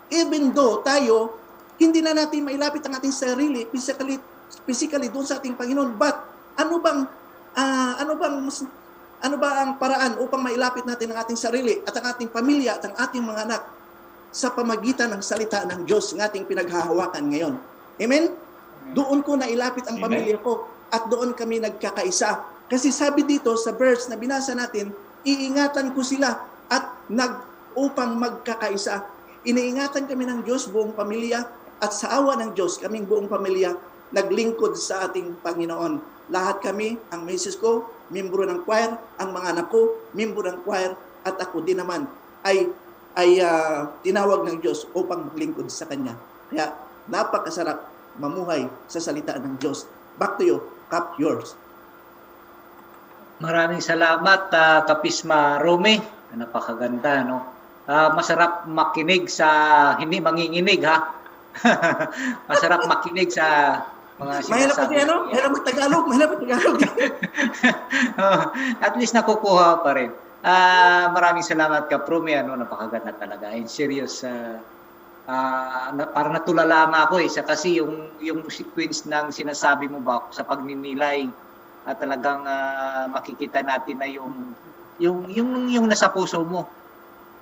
even though tayo, hindi na natin mailapit ang ating sarili physically doon sa ating Panginoon, but ano ba ang paraan upang mailapit natin ang ating sarili at ang ating pamilya at ang ating mga anak sa pamagitan ng salita ng Diyos ng ating pinaghahawakan ngayon? Amen? Doon ko nailapit ang pamilya ko at doon kami nagkakaisa. Kasi sabi dito sa verse na binasa natin, iingatan ko sila at upang magkakaisa. Iniingatan kami ng Diyos, buong pamilya, at sa awa ng Diyos, kaming buong pamilya, naglingkod sa ating Panginoon. Lahat kami, ang misis ko, membro ng choir, ang mga anak ko, membro ng choir, at ako din naman ay tinawag ng Diyos upang maglingkod sa Kanya. Kaya napakasarap mamuhay sa salita ng Diyos. Back to you, Kap, yours. Maraming salamat, Kapisma Romy. Napakaganda, no? Masarap makinig sa hindi manginginig, ha? Masarap makinig sa mga sinasabi. Mahirap mag-Tagalog. At least nakukuha pa rin. Maraming salamat, Kapromi. Napakaganda talaga. And serious. Parang natulala nga ako kasi yung sequence ng sinasabi mo ba sa pagninilay at talagang makikita natin na yung nasa puso mo.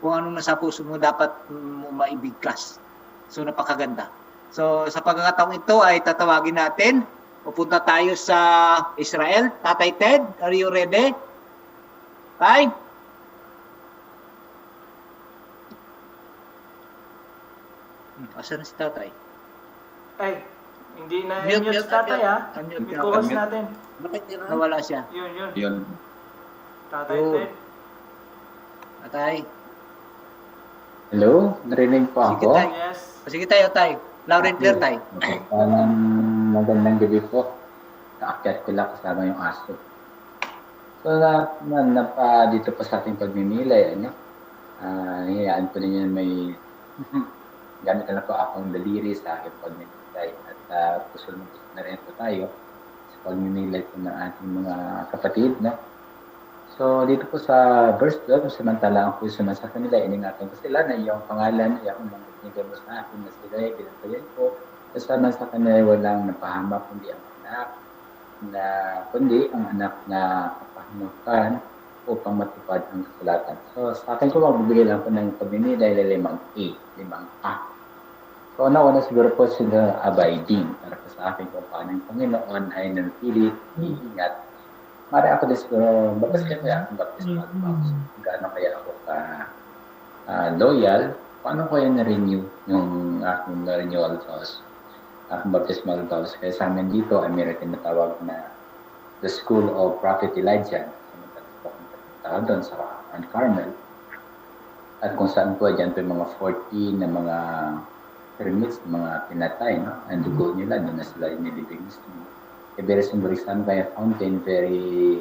Kung anong nasa puso mo dapat mo maibigkas. So napakaganda. So sa pagkakataong ito ay tatawagin natin. Pupunta tayo sa Israel. Tatay Ted, are you ready? Tay? Asan si Tatay? Ay, hindi na mute si Tatay, ha? Mute natin. Nawala siya. Yun. Tatay Ted. Tatay. Hello, narinig po ako? Sige tayo, Tay. Loud and clear, Tay. Magandang gabi po. Naakyat ko lang kasama yung aso. So, dito po sa ating pagmimilay, hihayaan po ninyo may gamit na po akong daliri sa aking pagmimilay. At puso na rin po tayo sa pagmimilay po ng ating mga kapatid, no? So, dito po sa verse 12, samantala ang puso na sa kanila, iningatan ko sila na iyong pangalan, iyong manginigay mo sa akin na sila ay binantayan ko. Kasama sa kanila ay walang napahamak, kundi ang anak na kapahamakan upang matupad ang kasulatan. So, sa akin ko magbibigay lang po ng pagminilay na 5A. So, una siguro po sila abiding para po sa akin kung paano yung Panginoon ay nanatili, iingat. Mara ako din siguro, babaskin kaya akong baptismal vows. Gaano kaya ako loyal, paano kaya na-renew yung aking renewal vows, aking baptismal vows. Kaya sa amin dito ay meron tinatawag na the School of Prophet Elijah. Tawag doon sa Mount Carmel. At kung saan po, dyan po yung mga 14 na mga permits, mga pinatay, no? Ang dugo nila, doon na sila inilibig. Very symbolism by a fountain, very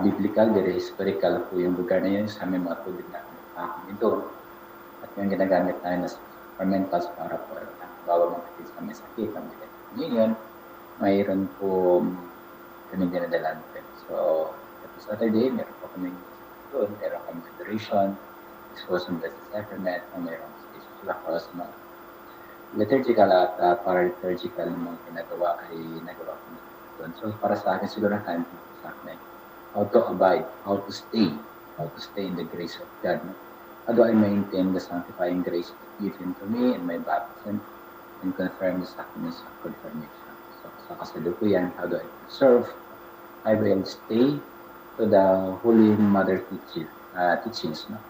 biblical, very historical po yung lugar na yun sa aming mga tubig na doon. At yung ginagamit tayo na sacramentals para po bago magkakit sa may sakit, ang communion, mayroon po kami dinadalan po. So, every Saturday, meron po kami doon, meron kami adoration, exposing the sacrament, mayroon sa mga liturgical at para-liturgical na mga ginagawa ay nagawa ko doon. So, para sa akin, siguro na sa akin, how to abide, how to stay in the grace of God. No? How do I maintain the sanctifying grace given to me in my baptism and confirm the sacraments of confirmation? So, sa kasalukuyan, how do I preserve? I will stay to the Holy Mother teachings. No?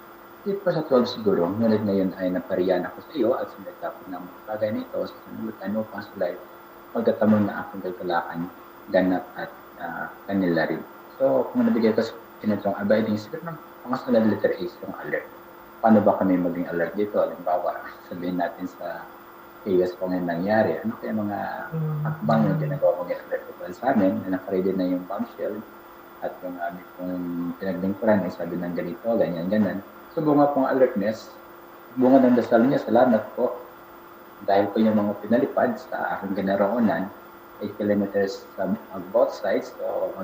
Hindi pa sa 12 siguro, ngunit ngayon ay napariyan ako sa iyo at sinagta ko ng mga bagay nito sa sanulutan upang sila magkatamon na aking gagalakan, ganap at kanila rin. So, kung nabigay ko sa pinitong abiding, siguro ng pangasunod letter A yung alert. Paano ba kami maging alert dito? Halimbawa, sabihin natin sa chaos kung ngayon nangyari. Ano kaya mga hakbang yung ginagawa kong alert ko sa amin na nakaready na yung bombshell at yung aming kong pinaglingkuran ay sabi ng ganito, ganyan. So, bunga pong alertness, bunga ng dasal niya, salamat po. Dahil po yung mga pinalipad sa aking generoonan, 8 kilometers on both sides, so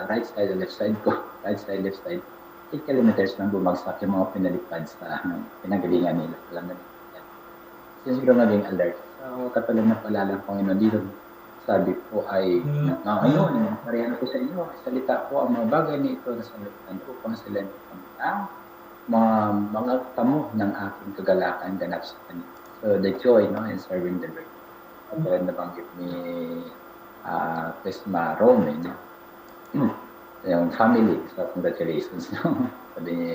right side and left side ko, right side, left side, 8 kilometers lang bumagsak yung mga pinalipad sa pinagalingan nila. Alam na nila. So, siguro maging alert. So, katulad na pala lang Panginoon dito, sabi po ay, ngayon, parihan ko sa inyo, salita po ang mga bagay na ito na salutan upang sila mga tamo ng aking kagalakan ganap sa kanila. So, the joy in serving the Lord. At nabanggit ni Prisma Rome, yung family. So, congratulations. Sabi ni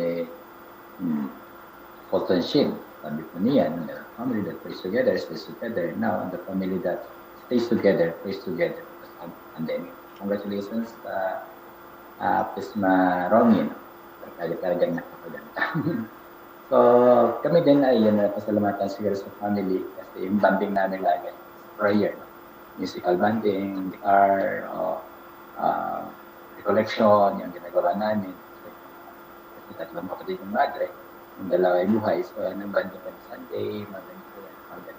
Fulton Sheen, sabi po niya, the family that prays together stays together. Now, the family that stays together, prays together. Pandemic. Congratulations Prisma Rome. Talagang nakakaganda. So, kami din ay pasalamatan siguro sa family kasi yung banding namin lagi prayer, musical banding, guitar, recollection, yung ginagawa namin. Kasi tatlong kapatid ng madre, yung dalawa ay buhay. So, nang banding kami Sunday, magaling ko yan.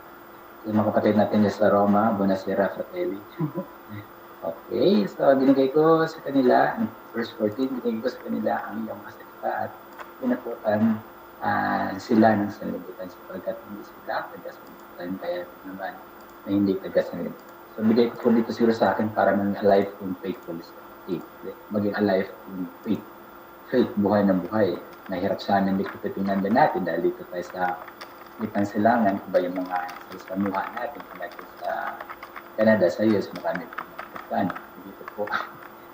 So, mga kapatid natin sa Roma, Buonasera Fratelli. Okay, so binigay ko sa kanila, verse 14, binigay ko sa kanila ang iyong kasalita at pinaputan sila ng sanlibutan sapagkat hindi sila taga-sanlibutan, kaya naman na hindi taga-sanlibutan. So bigay ko dito siguro sa akin para maging alive in faithfulness. Maging alive in faith. Faith, buhay na buhay. Nahirap sana hindi ko titingnan din natin dahil dito tayo sa Litang Silangan, iba yung mga samuha natin, natin sa Canada, sa US, marami po Kristiyano. Dito po,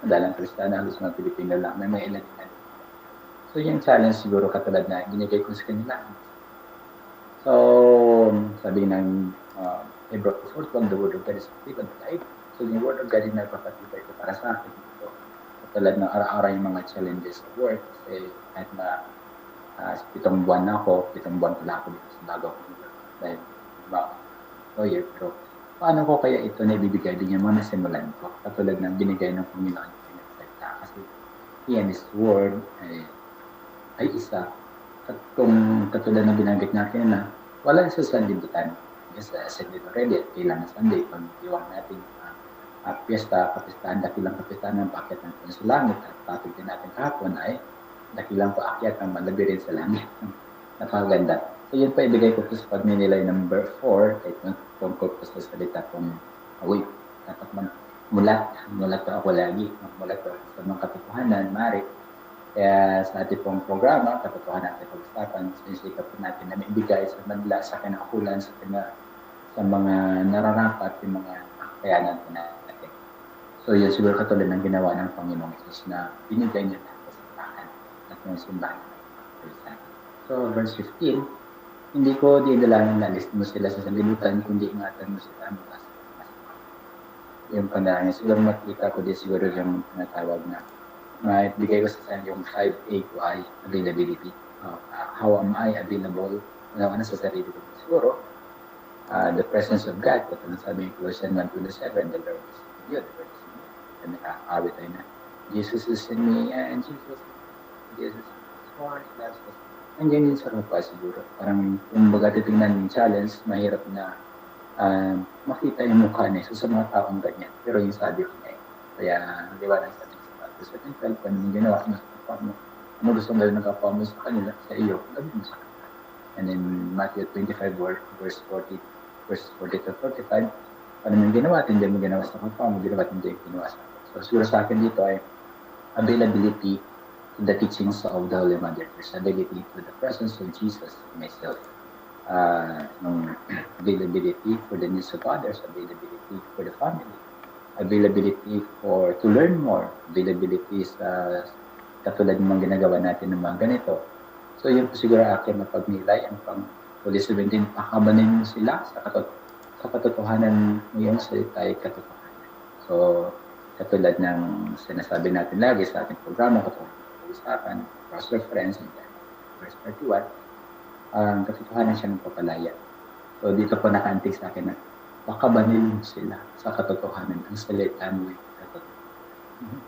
madalang Kristiyano, halos mga Pilipino lang, may ilan din. So, yung challenge siguro katulad na ginigay ko sa kanila. So, sabi ng Hebrew 4:12, the word of God is active and alive. So, yung word of God yung nagpapatibay ko para sa akin. So, katulad ng araw-araw yung mga challenges sa work. Kasi kahit na 7 buwan na ako, 7 buwan pala ako dito sa bago ko. Dahil, lawyer, pero paano ko kaya ito na ibibigay din yung mga nasimulan ko? Katulad ng binigay ng Panginoon yung pinagsalita. Kasi yan is word ay isa. At kung katulad ng binanggit natin na wala sa sanlibutan. Yes, said it already, kailangan Sunday, pag iwang natin piyesta, kapistahan, dakilang kapistahan ng paakyat ng sa langit. At topic din natin kahapon ay dakilang paakyat ng malabi rin sa langit. Napakaganda. So yun pa ibigay ko po sa pagninilay number 4, kahit tungkol po sa salita kong away. Dapat mulat po ako lagi. Mulat po sa mga katotohanan, mari. Kaya sa ating pong programa, katotohanan natin pag-usapan, sinisika po natin na maibigay sa manila, sa kinakakulan, sa mga nararapat, yung mga kakayanan po natin. So yun siguro katulad ng ginawa ng Panginoong Jesus na binigay niya natin sa simbahan at yung simbahan. So verse 15, hindi ko dinalangin na list mo sila sa sanlibutan, kundi ingatan mo sila mula sa masama. Yung panalangin, siguro makita ko din siguro yung tinatawag na maibigay ko sa yung 5A ko ay availability. How am I available? Ano sa sarili ko? Siguro, the presence of God, katulad sabi ng Colossians 1:27, the Lord is in you, the Lord is in you. And nakakawit tayo na, Jesus is in me, and Jesus is more loves us. nandiyan yun sa lupa siguro. Parang kung baga titingnan yung challenge, mahirap na makita yung mukha niya sa mga taong ganyan. Pero yung sabi ko niya, kaya di ba nasa sa temple, kung anong ginawa mo sa kapwa mo, ano gusto mo gawin ng kapwa mo sa kanila, sa iyo, gawin mo sa kanila. And then Matthew 25 verse 40 to 45, ano yung ginawa, hindi mo ginawa sa kapwa mo, ginawa hindi yung ginawa sa kapwa. So siguro sa akin dito ay availability to the teachings of the Holy Mother, availability to the presence of Jesus myself, availability for the needs of others, availability for the family, availability to learn more, availability sa katulad ng mga ginagawa natin ng mga ganito. So yun po siguro akin na pagnilay ang Holy 17, pakabanin mo sila sa katotohanan mo yung salita ay katotohanan. So katulad ng sinasabi natin lagi sa ating programa, katotohanan usapan, cross-reference, and then verse 31, katotohanan siya ng papalaya. So dito po nakaantig sa akin na pakabanin sila sa katotohanan. Ang salita mo ay katotohanan.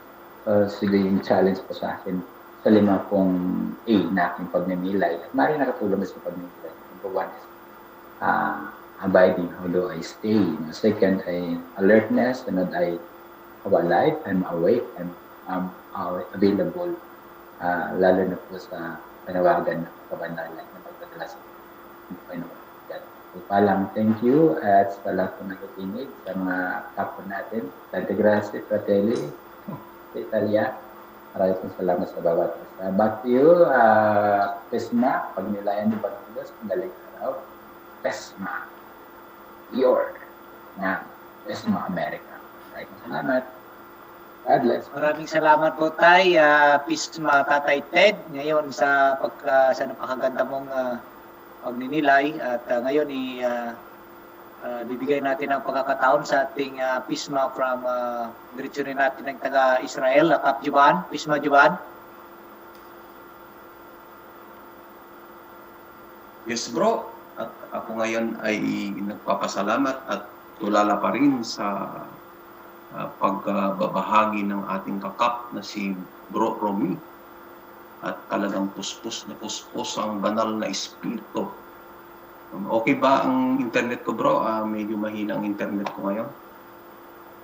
So sige yung challenge po sa akin sa 5 pong A na aking pagmimilay. At maaaring nakatulong sa pagmimilay. Number 1 is abiding, how do I stay? Second ay alertness, and I have a life, I'm awake, I'm available. Lalo na po sa panawagan ng kabanalan na pagpadala sa Panginoon. Palang thank you at sa lahat po nakikinig sa mga kapo natin. Tante Grazie, Fratelli, sa Italia. Maraming salamat sa bawat isa. Back to you, Pesma, pagnilayan ni Bartulos, madaling araw. Pesma, your na Pesma America. Maraming salamat. God bless. Maraming salamat po Tay, Pisma Tatay Ted, ngayon sa napakaganda mong pagninilay at ngayon bibigay natin ang pagkakataon sa ating Pisma from diretso rin natin ng taga-Israel, Kap Juban, Pisma Juban. Yes bro, at ako ngayon ay nagpapasalamat at tulala pa rin sa pagbabahagi ng ating kakap na si Bro Romy. At talagang puspos ang banal na espiritu. Okay ba ang internet ko bro? Medyo mahina ang internet ko ngayon.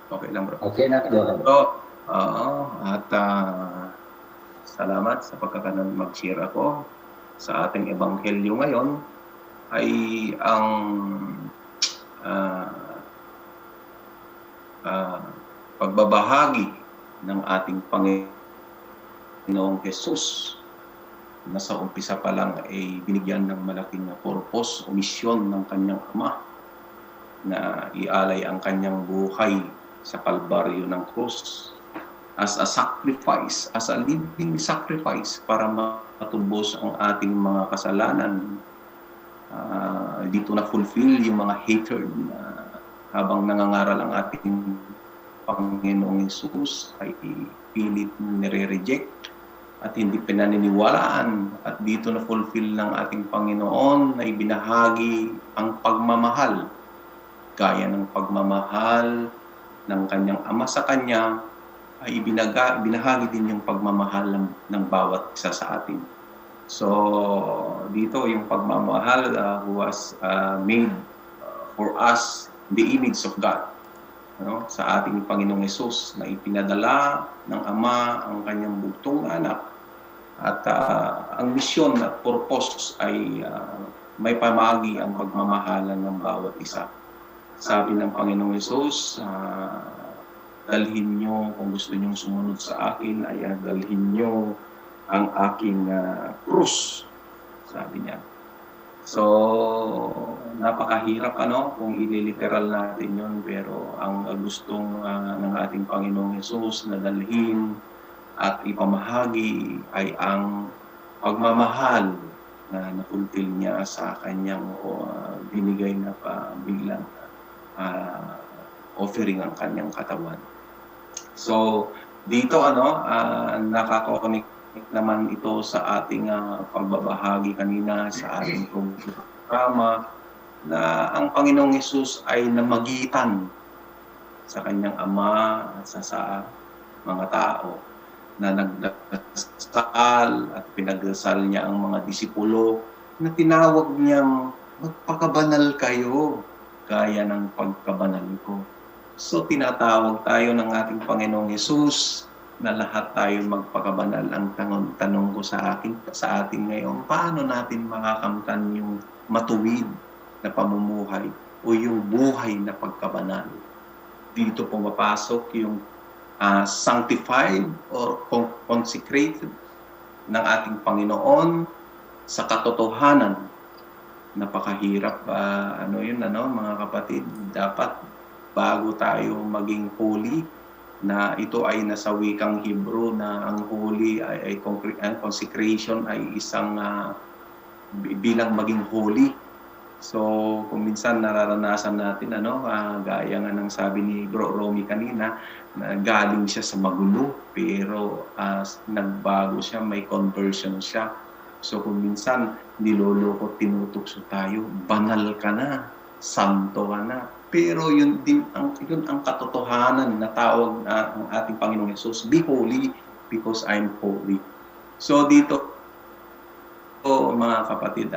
Okay lang bro. Okay na bro. At salamat sa pagkakaroon mag-share ako sa ating ebanghelyo ngayon ay ang pagbabahagi ng ating Panginoong Jesus na sa umpisa pa lang ay binigyan ng malaking purpose o misyon ng kanyang Ama na ialay ang kanyang buhay sa kalbaryo ng krus as a sacrifice, as a living sacrifice para matubos ang ating mga kasalanan. Dito na fulfill yung mga hatred na habang nangangaral ang ating Panginoong Jesus ay pilit nire-reject at hindi pinaniniwalaan. At dito na fulfill ng ating Panginoon na ibinahagi ang pagmamahal. Gaya ng pagmamahal ng kanyang Ama sa kanya, ay binahagi din yung pagmamahal ng bawat isa sa atin. So, dito yung pagmamahal was made for us the image of God. Sa ating Panginoong Hesus na ipinadala ng Ama ang kanyang bugtong anak. At ang misyon at purpose ay may pamagi ang pagmamahalan ng bawat isa. Sabi ng Panginoong Hesus, dalhin nyo, kung gusto nyong sumunod sa akin, ay dalhin nyo ang aking krus, sabi niya. So, napakahirap kung ililiteral natin yun, pero ang gustong ng ating Panginoong Hesus na dalhin at ipamahagi ay ang pagmamahal na napultil niya sa kanyang binigay na biglang offering ang kanyang katawan. So, dito nakaka-connect naman ito sa ating pagbabahagi kanina sa ating programa na ang Panginoong Hesus ay namagitan sa kanyang Ama at sa mga tao. na nagdasal at pinagdasal niya ang mga disipulo na tinawag niyang magpakabanal kayo gaya ng pagkabanal ko. So tinatawag tayo ng ating Panginoong Hesus na lahat tayo magpakabanal. Ang tanong ko sa atin ngayon, paano natin makakamtan yung matuwid na pamumuhay o yung buhay na pagkabanal? Dito pumapasok yung sanctified or consecrated ng ating Panginoon sa katotohanan. Napakahirap mga kapatid, dapat bago tayo maging holy, na ito ay nasa wikang Hebrew na ang holy ay consecration ay isang bilang maging holy. So kung minsan nararanasan natin gaya nga ng sabi ni Bro Romy kanina, na galing siya sa magulo pero nagbago siya, may conversion siya. So kung minsan niloloko, tinutukso tayo, banal ka na, santo ka na. Pero yun ang katotohanan na tawag ng ating Panginoong Hesus, be holy because I'm holy. So dito mga kapatid,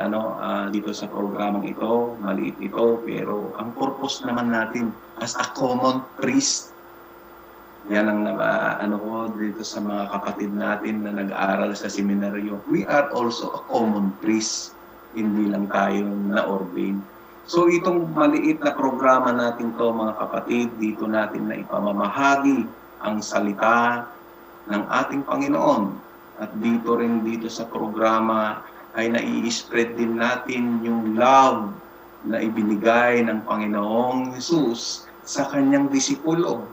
dito sa programang ito, maliit ito, pero ang purpose naman natin as a common priest, yan ang dito sa mga kapatid natin na nag-aaral sa seminaryo. We are also a common priest, hindi lang tayo na-ordain. So itong maliit na programa natin to mga kapatid, dito natin na ipamamahagi ang salita ng ating Panginoon. At dito sa programa ay nai-spread din natin yung love na ibinigay ng Panginoong Hesus sa kanyang disipulo,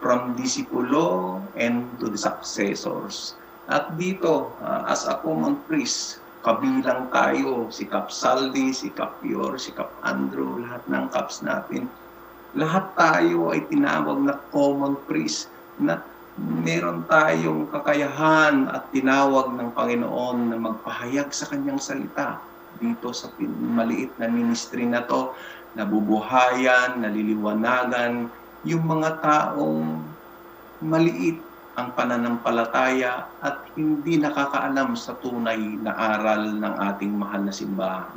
from disipulo and to the successors. At dito, as a common priest, kabilang tayo, si Cap Saldi, si Cap Yor, si Cap Andrew, lahat ng caps natin. Lahat tayo ay tinawag na common priest, na meron tayong kakayahan at tinawag ng Panginoon na magpahayag sa kanyang salita. Dito sa maliit na ministry na to, nabubuhayan, naliliwanagan, yung mga taong maliit ang pananampalataya at hindi nakakaalam sa tunay na aral ng ating mahal na simbahan.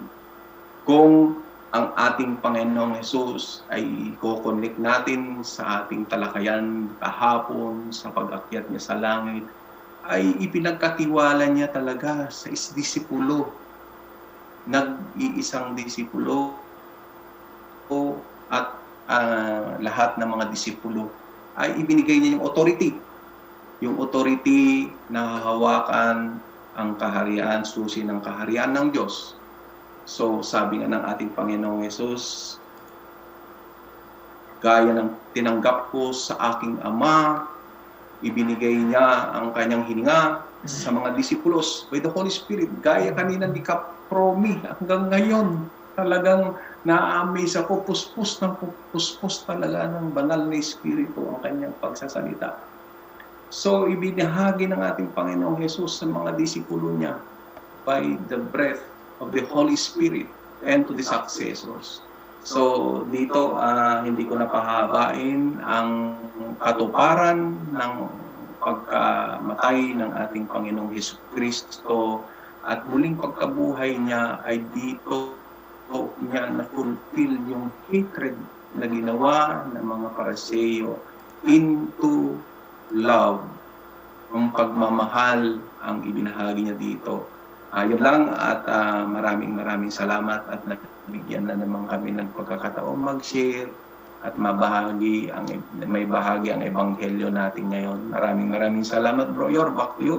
Kung ang ating Panginoong Hesus ay i-connect natin sa ating talakayan kahapon sa pag-akyat niya sa langit, ay ipinagkatiwala niya talaga sa disipulo. Nag-iisang disipulo at lahat ng mga disipulo ay ibinigay niya yung authority. Yung authority na hahawakan ang kaharian, susi ng kaharian ng Diyos. So sabi nga ng ating Panginoong Hesus, gaya ng tinanggap ko sa aking Ama, ibinigay niya ang kanyang hininga sa mga disipulos by the Holy Spirit. Gaya kanina ni Cap Romy, hanggang ngayon talagang na-amaze ako, puspos talaga ng banal na Espiritu ang kanyang pagsasalita. So, ibinahagi ng ating Panginoong Hesus sa mga disipulo niya by the breath of the Holy Spirit and to the successors. So, dito, hindi ko napahabain ang katuparan ng pagkamatay ng ating Panginoong Hesus Kristo at muling pagkabuhay niya ay dito niya na-fulfill yung hatred na ginawa ng mga Pariseo into love. Ang pagmamahal ang ibinahagi niya dito. Yun lang at maraming salamat at nabigyan na naman kami ng pagkakataon mag-share at may bahagi ang ebanghelyo natin ngayon. Maraming salamat, Bro Yor. Back to you.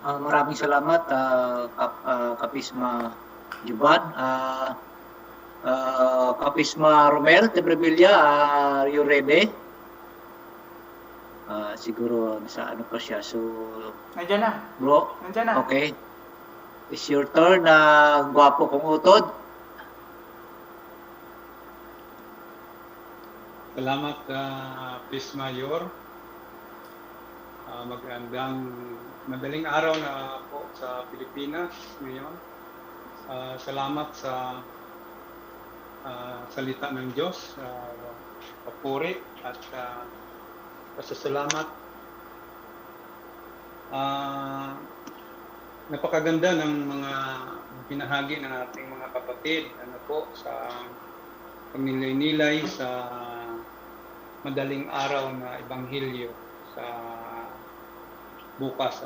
Maraming salamat, Kapisma Juban. Kapisma Romel Tebrevilla, are you ready? Siguro nasa pa siya. So, nandiyan na. Bro? Nandiyan na. Okay. It's your turn na gwapo kong utod. Salamat, Pisma Yor. Magandang madaling araw na po sa Pilipinas ngayon. Salamat sa salita ng Diyos, papuri at pasasalamat Napakaganda ng mga binahagi ng ating mga kapatid sa pagnilay-nilay sa madaling araw na ebanghelyo sa bukas.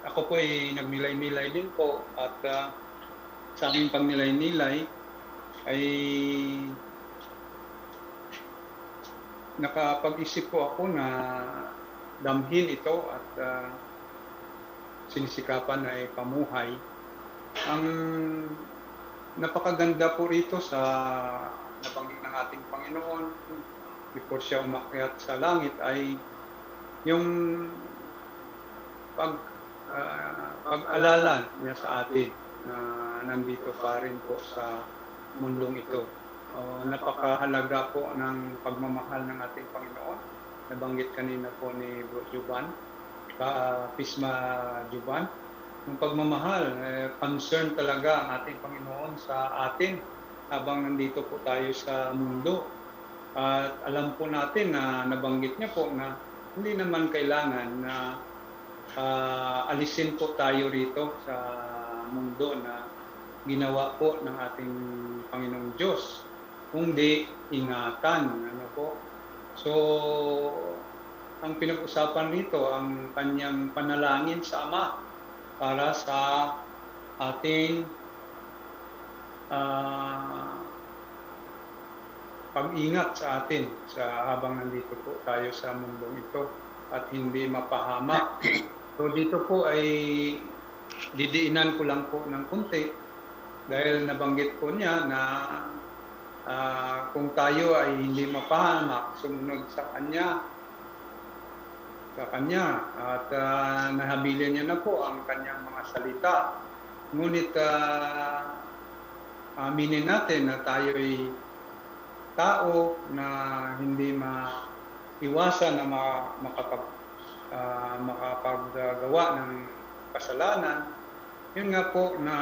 Ako po ay nagnilay-nilay din po at sa aming pagnilay-nilay ay nakapag-isip po ako na damhin ito at sinisikapan ay pamuhay. Ang napakaganda po rito sa nabanggit ng ating Panginoon before siya umakyat sa langit ay yung pag-alala niya sa atin na nandito pa rin po sa mundong ito. Napakahalaga po ng pagmamahal ng ating Panginoon. Nabanggit kanina po ni Bro Juban, Pisma Juban. Yung pagmamahal, concern talaga ang ating Panginoon sa atin habang nandito po tayo sa mundo. At alam po natin na nabanggit niya po na hindi naman kailangan na alisin po tayo rito sa mundo na ginawa po ng ating Panginoong Diyos, kundi ingatan. So, ang pinag-usapan rito, ang kanyang panalangin sa Ama para sa ating pag-ingat sa atin habang nandito po tayo sa mundong ito at hindi mapahamak. So dito po ay didiinan ko lang po ng kunti dahil nabanggit po niya na kung tayo ay hindi mapahamak, sumunod sa Kanya at nahabilin niya na po ang Kanyang mga salita. Ngunit aminin natin na tayo ay tao na hindi maiwasan na makapaggawa ng kasalanan. Yun nga po na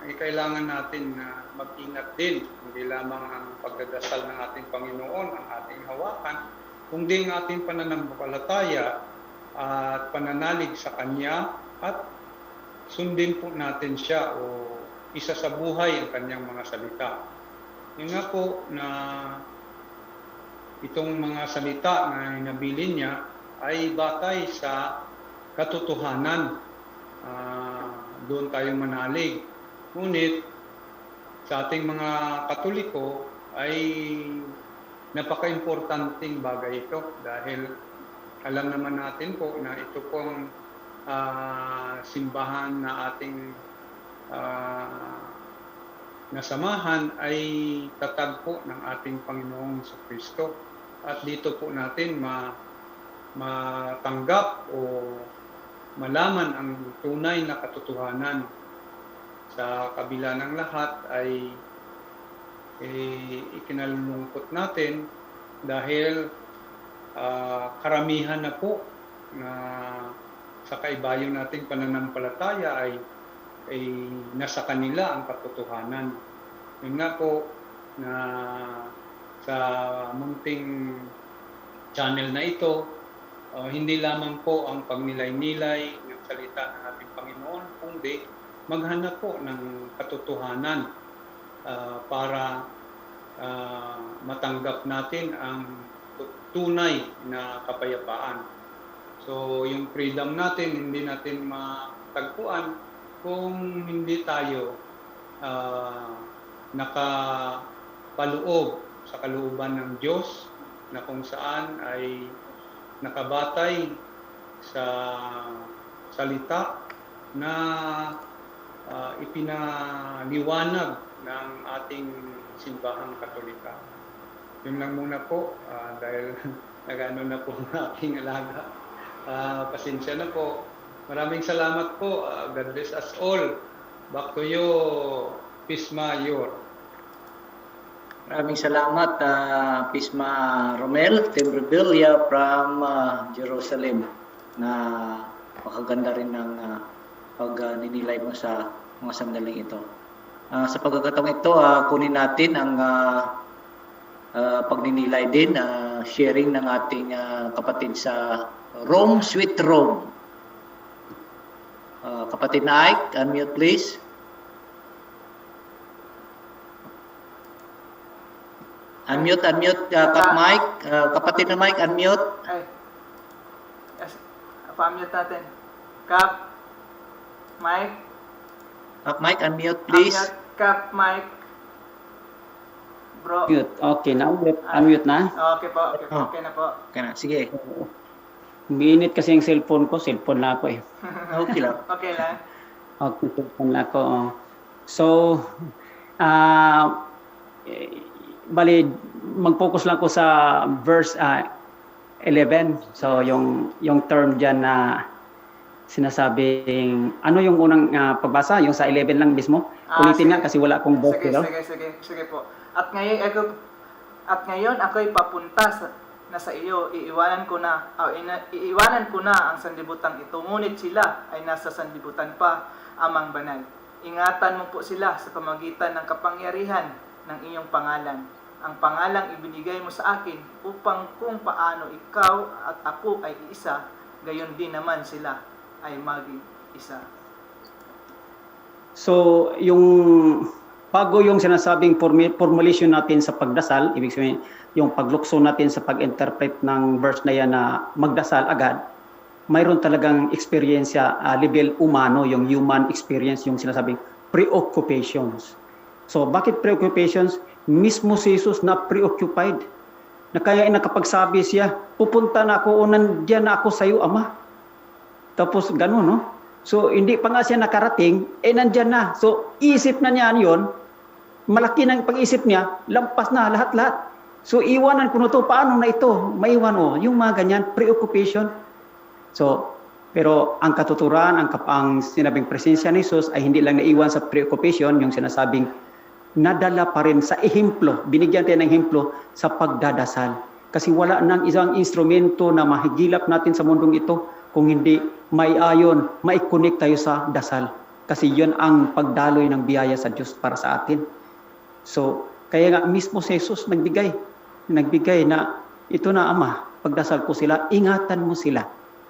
kailangan natin na mag-ingat din, hindi lamang ang pagdadasal ng ating Panginoon ang ating hawakan, kundi ang ating pananampalataya at pananalig sa Kanya at sundin po natin siya o isa sa buhay ang Kanyang mga salita. Yun nga po na itong mga salita na inabilin niya ay batay sa katotohanan. Doon tayo manalig. Ngunit sa ating mga Katoliko ay napaka-importanting bagay ito dahil alam naman natin po na ito pong simbahan na ating nasamahan ay tatag po ng ating Panginoong Kristo. At dito po natin matanggap o malaman ang tunay na katotohanan. Sa kabila ng lahat ay ikinalulungkot natin dahil karamihan na po na sa kaibayo nating pananampalataya ay nasa kanila ang katotohanan. Yun nga po na sa munting channel na ito, hindi lamang po ang pagnilay-nilay ng salita ng ating Panginoon, kundi maghanap po ng katotohanan para matanggap natin ang tunay na kapayapaan. So yung freedom natin, hindi natin matagpuan kung hindi tayo nakapaluob sa kalooban ng Diyos na kung saan ay nakabatay sa salita na ipinaliwanag ng ating simbahang Katolika. Yun lang muna po dahil nag-ano na po ang aking alaga. Pasensya na po. Maraming salamat po. God bless us all. Back to you, Pisma Yor. Maraming salamat, Pisma Romel Timbrevilla from Jerusalem, na makaganda rin ng pagninilay mo sa mga sandaling ito. Sa pagkakataong ito, kunin natin ang pagninilay din sharing ng ating kapatid sa Rome, Sweet Rome. Kapatid na Ike, unmute please. Unmute, Kap Mike. Kapatid na Mike, unmute. Ay. Yes. Pa-unmute natin. Kap, Mike. Kap Mike, unmute please. Unmute, Kap, Mike. Bro. Mute. Okay, now unmute na. Okay po, okay na po. Okay na, sige. Minit kasi yung cellphone na ako eh. Okay lang. Okay lang. Okay, cellphone na ako. So, bali, mag-focus lang ko sa verse 11. So, yung term dyan na sinasabing, ano yung unang pagbasa? Yung sa 11 lang mismo? Ulitin nga kasi wala akong verse. Sige po. At ngayon ako'y papunta na sa iyo, iiwanan ko na ang sanlibutan ito, ngunit sila ay nasa sanlibutan pa, Amang Banal. Ingatan mo po sila sa pamagitan ng kapangyarihan ng iyong pangalan. Ang pangalang ibinigay mo sa akin upang kung paano ikaw at ako ay isa, gayon din naman sila ay maging isa. So, bago yung sinasabing formulation natin sa pagdasal, ibig sabihin, yung paglukso natin sa pag-interpret ng verse na yan na magdasal agad, mayroon talagang experience level umano, yung human experience, yung sinasabing preoccupations. So, bakit preoccupations? Mismo si Jesus na preoccupied. Na kaya nakapagsabi siya, pupunta na ako o nandiyan na ako sa iyo, Ama. Tapos gano'n, no? So, hindi pa nga siya nakarating, nandiyan na. So, isip na niya yun, malaki ng pag-isip niya, lampas na lahat-lahat. So, iwanan ko na ito, paano na ito? Maiwan, yung mga ganyan, preoccupation. So, pero ang katuturan, ang sinabing presensya ni Jesus ay hindi lang naiwan sa preoccupation, yung sinasabing nadala pa rin sa ehemplo, binigyan tayo ng ehemplo sa pagdadasal. Kasi wala nang isang instrumento na mahigilap natin sa mundong ito kung hindi may-ayon, mai-connect tayo sa dasal. Kasi yun ang pagdaloy ng biyaya sa Diyos para sa atin. So, kaya nga mismo si Jesus nagbigay na ito na Ama, pagdasal ko sila, ingatan mo sila.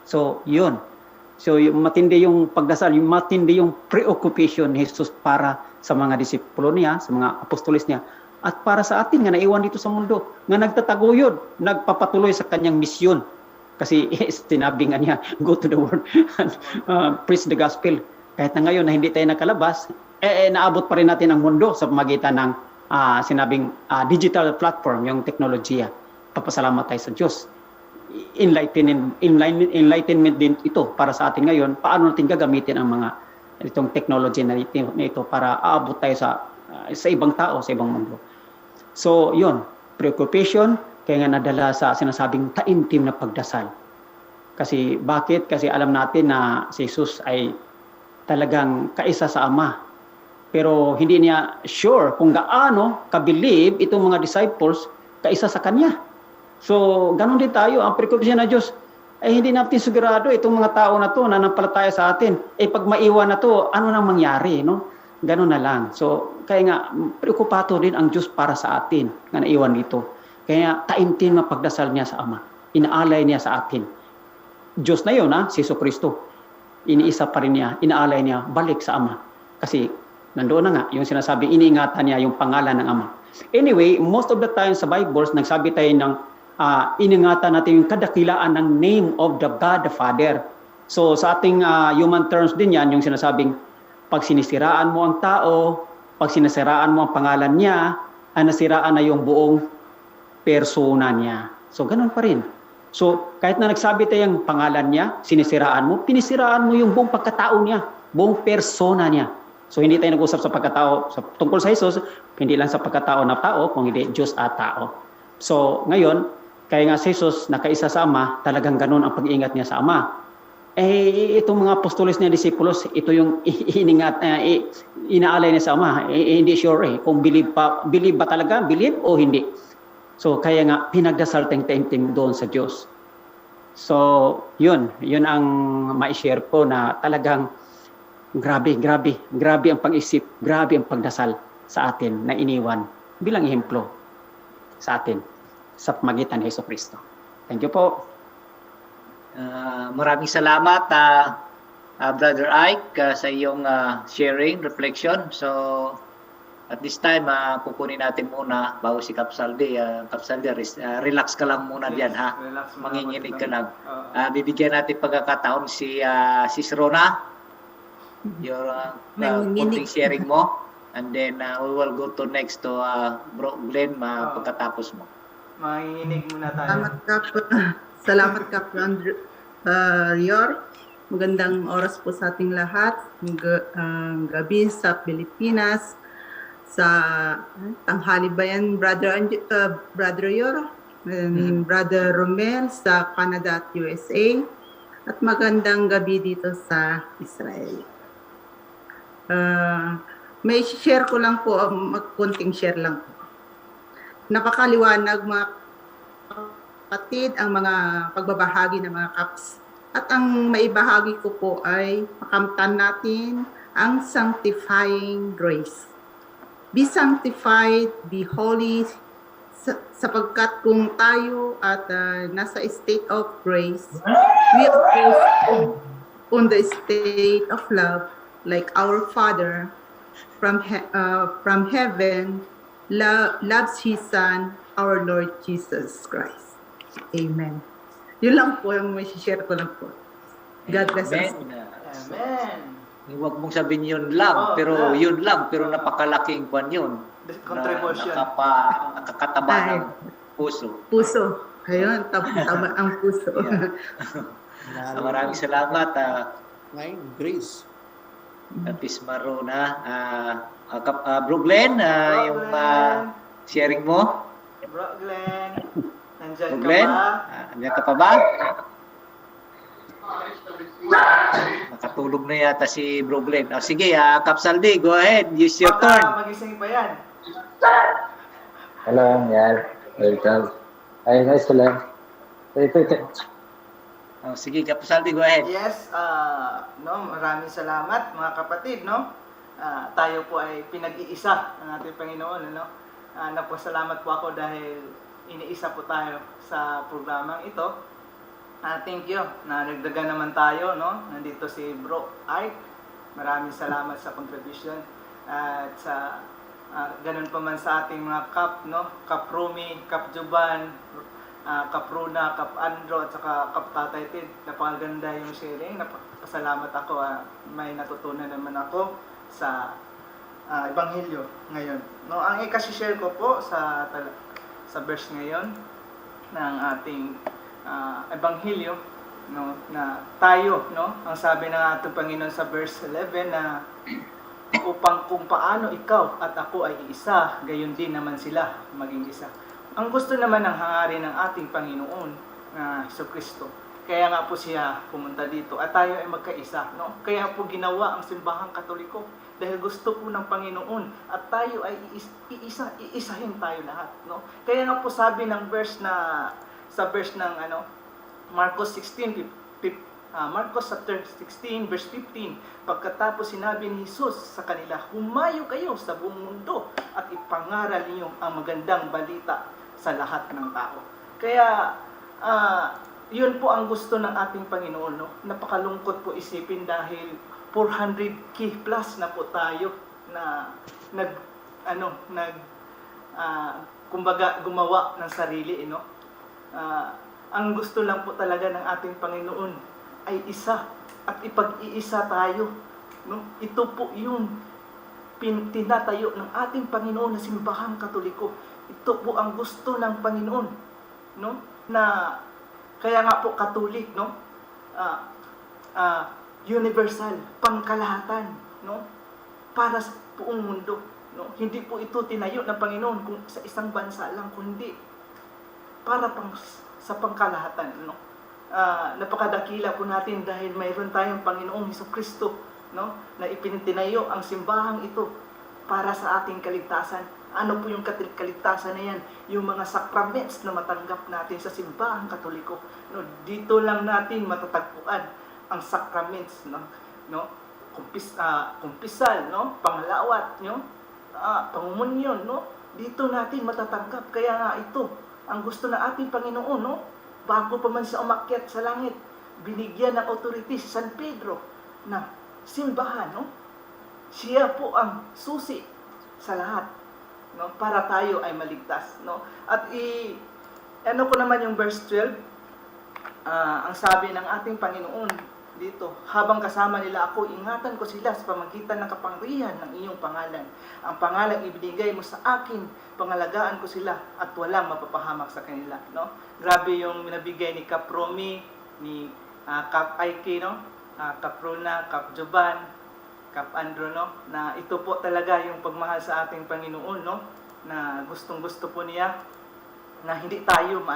So, yun. So, matindi yung pagdasal, matindi yung preoccupation ni Jesus para sa mga disipulo niya, sa mga apostolis niya, at para sa atin nga naiwan dito sa mundo, nga nagtataguyod, nagpapatuloy sa kanyang misyon. Kasi sinabi nga niya, go to the world and preach the gospel. Kahit na ngayon na hindi tayo nakalabas, naabot pa rin natin ang mundo sa pamagitan ng sinabing digital platform, yung teknolohiya. Papasalamat tayo sa Diyos. Enlightenment din ito para sa atin ngayon. Paano natin gagamitin ang mga itong technology na ito para aabot tayo sa ibang tao, sa ibang mundo. So, yun, preoccupation, kaya nga nadala sa sinasabing taimtim na pagdasal. Kasi bakit? Kasi alam natin na si Jesus ay talagang kaisa sa Ama. Pero hindi niya sure kung gaano ka-believe itong mga disciples kaisa sa Kanya. So, ganun din tayo. Ang preoccupation na Diyos, ay hindi natin sigurado itong mga tao na to na nampalataya sa atin. Pag maiwan na to, ano nang mangyari, no? Ganun na lang. So, kaya nga, preokupado din ang Diyos para sa atin na naiwan dito. Kaya taimtim na pagdasal niya sa Ama. Inaalay niya sa atin. Diyos na yun, si Jesucristo. Iniisa pa rin niya, inaalay niya, balik sa Ama. Kasi, nandoon na nga, yung sinasabi, iniingatan niya yung pangalan ng Ama. Anyway, most of the time sa Bibles, nagsabi tayo ng iningatan natin yung kadakilaan ng name of the God the Father. So sa ating human terms din yan, yung sinasabing pag sinisiraan mo ang tao, pag sinisiraan mo ang pangalan niya, nasiraan na yung buong persona niya. So ganun pa rin. So kahit na nagsabi tayong pangalan niya, sinisiraan mo, pinisiraan mo yung buong pagkatao niya, buong persona niya. So hindi tayo nag-usap sa pagkatao tungkol sa Jesus, hindi lang sa pagkatao na tao, kung hindi Diyos at tao. So ngayon, kaya nga si Jesus, nakaisa sa Ama, talagang ganun ang pag-iingat niya sa Ama. Itong mga apostoles niya, disipulos, ito yung inaalay niya sa Ama. Hindi sure kung believe ba talaga, believe o hindi. So, kaya nga, pinagdasal taimtim doon sa Diyos. So, yun ang ma-share ko na talagang grabe ang pag-isip, grabe ang pagdasal sa atin na iniwan bilang ehemplo sa atin. sa pamagitan ni Hesus Kristo. Thank you po. Maraming salamat, Brother Ike, sa iyong sharing, reflection. So, at this time, kukunin natin muna bago si Kapsaldi. Kapsaldi, relax ka lang muna diyan, ha? Relax muna. Manginginig ka lang. Bibigyan natin pagkakataon si Sis Rona, your konting sharing mo. And then, we will go to next to Bro Glenn, pagkatapos mo. Manginginig muna tayo. Salamat Kap Yor. Magandang oras po sa ating lahat. Gabi sa Pilipinas. Sa tanghali ba yan, Brother Yor? And Brother Romel sa Canada at USA. At magandang gabi dito sa Israel. May share ko lang po, konting share lang po. Napakaliwanag mga kapatid ang mga pagbabahagi ng mga kaps. At ang maibahagi ko po ay makamtan natin ang sanctifying grace. Be sanctified, be holy, sapagkat kung tayo at nasa state of grace, we are on the state of love, like our Father from heaven loves His Son, our Lord Jesus Christ. Amen. Yun lang po yung may share ko lang po. God bless us. Amen. Huwag mong sabihin yun lang, pero yun lang, pero napakalaking kwan yun. Contribution. Nakakataba ng puso. Puso. Ayun, taba ang puso. Maraming salamat. Grace. Kapis Marona. Bro Glenn, yung sharing mo. Bro Glenn, nandyan Bro ka Glenn, ba? Nandyan ka pa ba? Nakatulog na yata si Bro Glenn. Sige, Kapsaldi, go ahead. Use your turn. Magising pa yan. Hello, yan. Welcome. Ay, nice to learn. Sige, Kapsaldi, go ahead. Yes, maraming salamat mga kapatid, no? Tayo po ay pinag-iisa ng ating Panginoon, ano? Nagpasalamat po ako dahil iniisa po tayo sa programang ito. Thank you. Nagdagan naman tayo, no? Nandito si Bro Ike. Maraming salamat sa contribution. At sa ganun pa man sa ating mga Kap, no? Kap Rumi, Kap Juban, Kap Runa, Kap Andro, at saka Kap Tatay Tid. Napakaganda yung sharing. Napasalamat ako. May natutunan naman ako sa Ebanghelyo ngayon. No, ang ikasi-share ko po sa verse ngayon ng ating Ebanghelyo, no, na tayo, no, ang sabi ng ating Panginoon sa verse 11 na upang kung paano ikaw at ako ay isa, gayon din naman sila maging isa. Ang gusto naman ng hangarin ng ating Panginoon na Jesucristo. Kaya nga po siya pumunta dito at tayo ay magkaisa, no? Kaya po ginawa ang simbahang Katoliko dahil gusto po ng Panginoon at tayo ay iisahin tayo lahat, no? Kaya nga po sabi ng verse na sa verse ng Marcos 16 Marcos chapter 16 verse 15, pagkatapos sinabi ni Jesus sa kanila, humayo kayo sa buong mundo at ipangaral niyo ang magandang balita sa lahat ng tao. Kaya yun po ang gusto ng ating Panginoon, no? Napakalungkot po isipin dahil 400k plus na po tayo na kumbaga gumawa ng sarili, no? Ang gusto lang po talaga ng ating Panginoon ay isa at ipag-iisa tayo, no? Ito po yung tinatayo ng ating Panginoon na simbahang Katoliko. Ito po ang gusto ng Panginoon, no? Na kaya nga po Katolik, no? Universal, pangkalahatan, no? Para sa buong mundo, no? Hindi po ito tinayo ng Panginoon kung sa isang bansa lang, kundi para sa pangkalahatan, no? Napakadakila po natin dahil mayroon tayong Panginoong Jesucristo, no? Na ipinitinayo ang simbahang ito para sa ating kaligtasan. Ano po yung kaligtasan na yan? Yung mga sacraments na matanggap natin sa simbahang Katoliko, no? Dito lang natin matatagpuan ang sacraments, no? Kumpisal, no? Pangalawat, no? Pangumunyon, no? Dito natin matatanggap. Kaya nga ito ang gusto ng ating Panginoon, no? Bago pa man siya umakyat sa langit, binigyan ng authority si San Pedro na simbahan, no? Siya po ang susi sa lahat, no? Para tayo ay maligtas, no? At ano ko naman yung verse 12, ang sabi ng ating Panginoon dito, habang kasama nila ako, ingatan ko sila sa pamagitan ng kapangyarihan ng iyong pangalan. Ang pangalan ibinigay mo sa akin, pangalagaan ko sila at walang mapapahamak sa kanila, no? Grabe yung nabigay ni Cap Romy, ni Cap Aiki, no? Cap Rona, Cap Joban, Cap Andrew, no? Na ito po talaga yung pagmahal sa ating Panginoon, no? Na gustong-gusto po niya na hindi tayo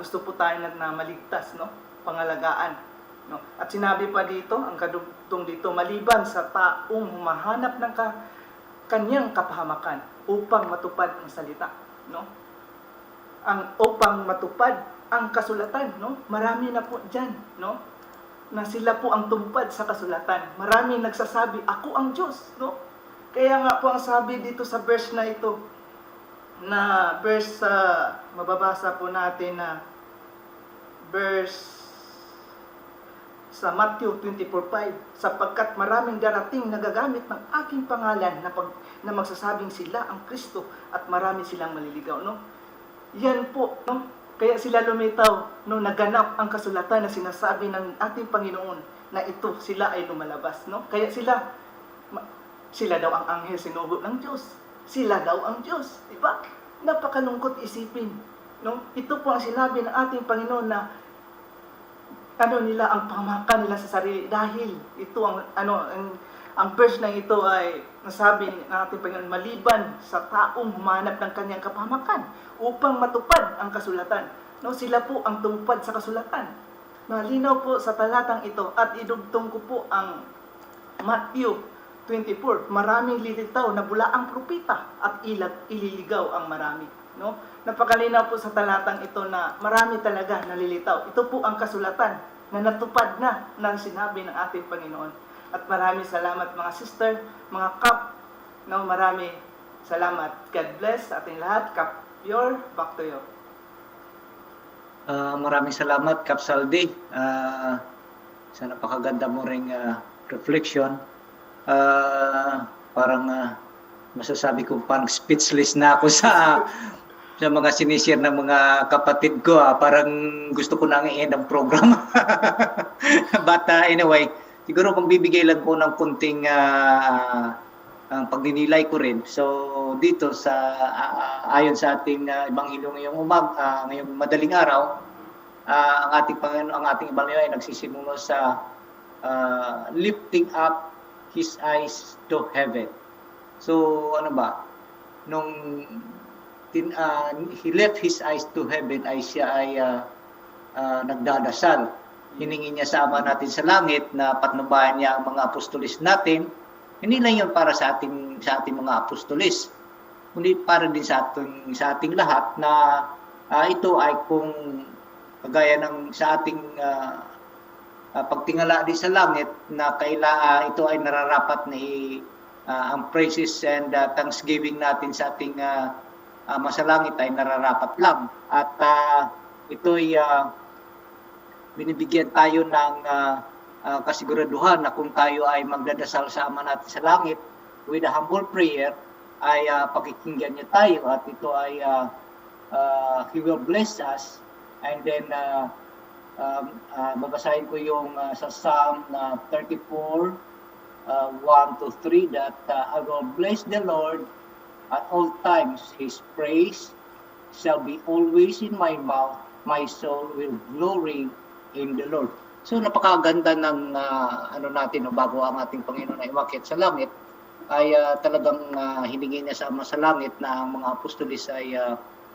gusto po tayo na maligtas, no? Pangalagaan. No? At sinabi pa dito, ang kadugtong dito, maliban sa taong humahanap ng kanyang kapahamakan upang matupad ang salita, no? Upang matupad ang kasulatan, no? Marami na po diyan, no? Na sila po ang tumpad sa kasulatan. Marami nagsasabi, ako ang Diyos, no? Kaya nga po ang sabi dito sa verse na ito, na verse mababasa po natin na verse sa Matthew 24:5, sapagkat maraming darating na gagamit ng aking pangalan na magsasabing sila ang Kristo at marami silang maliligaw, no? Yan po, no? Kaya sila lumitaw nung naganap ang kasulatan na sinasabi ng ating Panginoon na ito sila ay lumalabas, no? Kaya sila daw ang anghel sinugo ng Diyos. Sila daw ang Diyos, di ba? Napakalungkot isipin, no? Ito po ang sinabi ng ating Panginoon na nila ang pamakan nila sa sarili dahil ito ang verse na ito ay nasabi ng ating Panginoon maliban sa taong humanap ng kanyang kapahamakan upang matupad ang kasulatan, no? Sila po ang tungpad sa kasulatan. Malinaw po sa talatang ito at idugtong ko po ang Matthew 24, maraming lilitaw na bulaang propeta at ililigaw ang marami, no? Napakalinaw po sa talatang ito na marami talaga nalilitaw. Ito po ang kasulatan na natupad na ng sinabi ng ating Panginoon. At maraming salamat mga sister, mga kap, no? Marami salamat. God bless ating lahat. Kap Yor, back to you. Maraming salamat, Kap Saldi. Sa napakaganda mo ring reflection. Parang masasabi ko parang speechless na ako sa mga sinishare ng mga kapatid ko. Parang gusto ko nang i-end ang program. But anyway, siguro magbibigay lang po ng kunting ang pagdinilay ko rin. So dito ayon sa ating ebanghelyo ngayong madaling araw, ang ating Panginoon, ang ating ebanghelyo ay nagsisimula sa lifting up his eyes to heaven. So ano ba? Nung he left his eyes to heaven ay siya ay nagdadasal. Hiningi niya sa Ama natin sa langit na patnubayan niya ang mga apostolis natin. Hindi lang yun para sa ating mga apostolis, kundi para din sa ating lahat na ito ay kung kagaya ng sa ating pagtingala din sa langit na ito ay nararapat na ang praises and thanksgiving natin sa ating masalangit ay nararapat lang. At ito'y binibigyan tayo ng kasiguraduhan na kung tayo ay magdadasal sa Ama natin sa langit with a humble prayer, ay pakikinggan niya tayo at ito ay He will bless us. And then babasahin ko yung sa Psalm 34, 1 to 3 that I will bless the Lord at all times. His praise shall be always in my mouth. My soul will glory in the Lord. So napakaganda ng natin bago ang ating Panginoon ay umakyat sa langit, ay talagang hiningi niya sa Ama sa langit na ang mga apostolis ay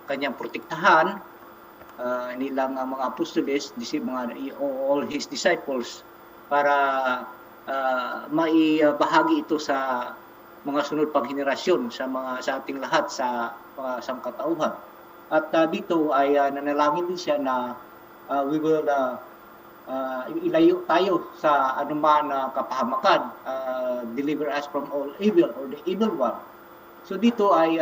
kanyang protektahan. Hindi lang ang mga apostolis, all his disciples, para maibahagi ito sa mga sunod pang henerasyon, sa ating lahat sa sangkatauhan. At dito ay nanalangin din siya na we will ilayo tayo sa anuman kapahamakan, deliver us from all evil or the evil one. So dito ay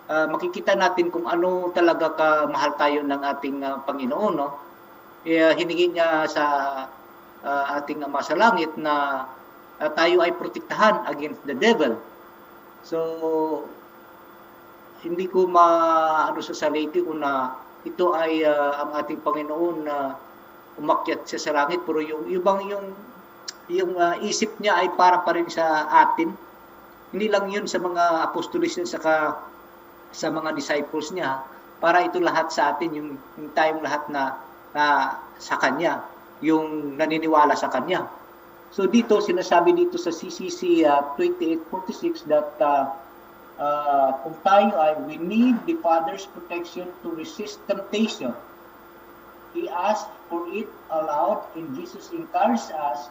makikita natin kung ano talaga kamahal tayo ng ating Panginoon, no? Hiningi niya sa ating Ama sa Langit na tayo ay protektahan against the devil. So, hindi ko sa saliti ko na ito ay ang ating Panginoon na umakyat siya sa langit, pero yung isip niya ay para pa rin sa atin. Hindi lang yun sa mga apostolis niya sa mga disciples niya, para ito lahat sa atin, yung tayong lahat na sa Kanya, yung naniniwala sa Kanya. So dito, sinasabi dito sa CCC 2846 that kung tayo we need the Father's protection to resist temptation. He asked for it aloud, and Jesus encouraged us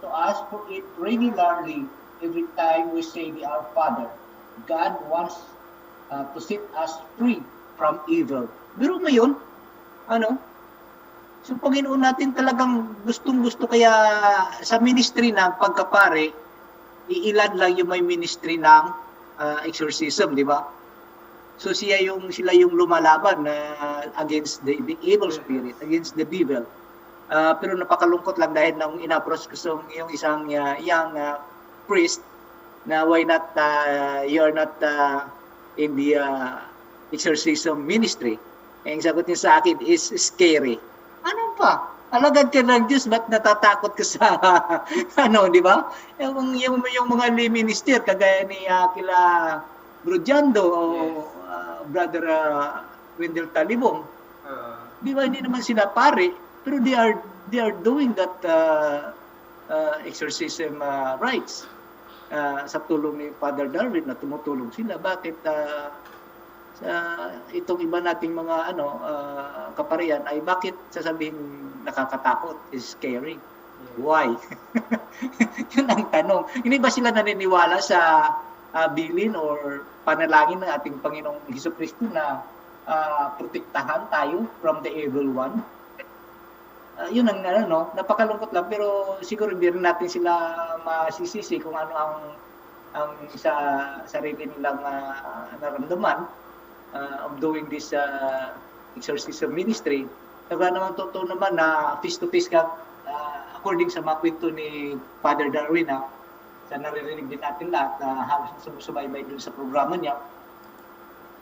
to ask for it regularly every time we say the Our Father. God wants to set us free from evil. Pero ngayon, so Panginoon natin talagang gustong-gusto, kaya sa ministry ng pagkapare, iilan lang yung may ministry ng exorcism, di ba? So sila yung lumalaban against the evil spirit, against the devil. Pero napakalungkot lang dahil nung in-approach ko yung isang young priest na why not you're not in the exorcism ministry. Ang sagot niya sa akin is scary. Ano pa? Alagad ka ng Diyos, ba't natatakot ka sa di ba? Yung mga lay minister, kagaya ni kila Brujando o Brother Wendell Talibong. Di ba, hindi naman sila pare, pero they are doing that exorcism rites. Sa tulong ni Father Darwin na tumutulong sila. Bakit sa itong iba nating mga kaparian ay bakit sasabihin nakakatakot, is scary? Why? Yun ang tanong. Hindi ba sila naniniwala sa bilin or panalangin ng ating Panginoong Hesukristo na protektahan tayo from the evil one? Yun ang napakalungkot lang, pero siguro hindi rin natin sila masisisi kung ano ang sa sarili nilang naramdaman of doing this exorcism ministry. Saka naman totoo naman na face-to-face ka, according sa mga kwento ni Father Darwin, sa naririnig din natin lahat na halos sumusubaybay dun sa programa niya,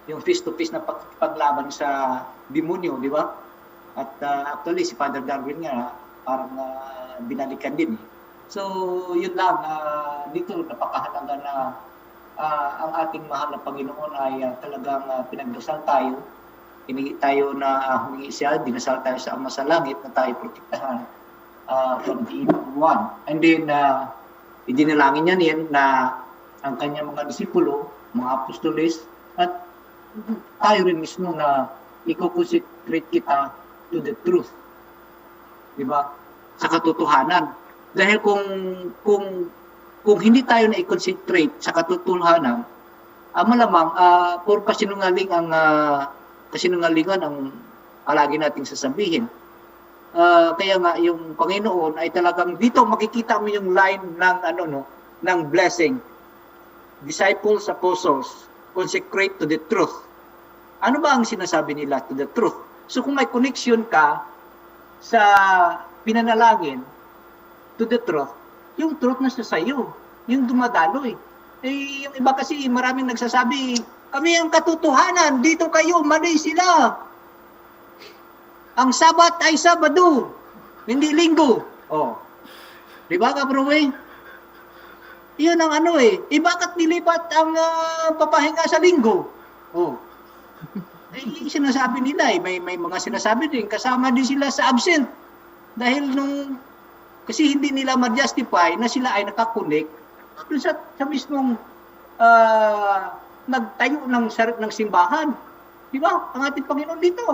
yung face-to-face na paglaban sa demonyo, di ba? At actually, si Father Darwin nga, parang binalikan din. So, yun lang. Dito, napakahalaga na ang ating mahal na Panginoon ay talagang pinagdasal tayo. Hiningi tayo na humingi siya, dinasal tayo sa Ama sa Langit na tayo protektahan from the evil one. And then, idinalangin niya din na ang kanyang mga disipulo, mga apostoles, at tayo rin mismo na i-consecrate kita to the truth. Diba? Sa katotohanan. Dahil kung hindi tayo na i-concentrate sa katotohanan, malamang puro kasinungalingan ang palagi nating sasabihin. Kaya nga yung Panginoon ay talagang dito makikita mo yung line ng blessing. Disciples, apostles, consecrate to the truth. Ano ba ang sinasabi nila to the truth? So kung may connection ka sa pinanalangin to the truth, yung truth na sa iyo, yung dumadaloy. Yung iba kasi maraming nagsasabi, kami ang katotohanan, dito kayo, mali sila. Ang Sabat ay Sabado, hindi Linggo. Di ba ka, bro? Yun ang bakit nilipat ang papahinga sa Linggo? Sinasabi nila may mga sinasabi din, kasama din sila sa absent. Dahil kasi hindi nila ma-justify na sila ay nakakunik dun sa mismong nagtayo ng simbahan. Di ba? Ang ating Panginoon dito,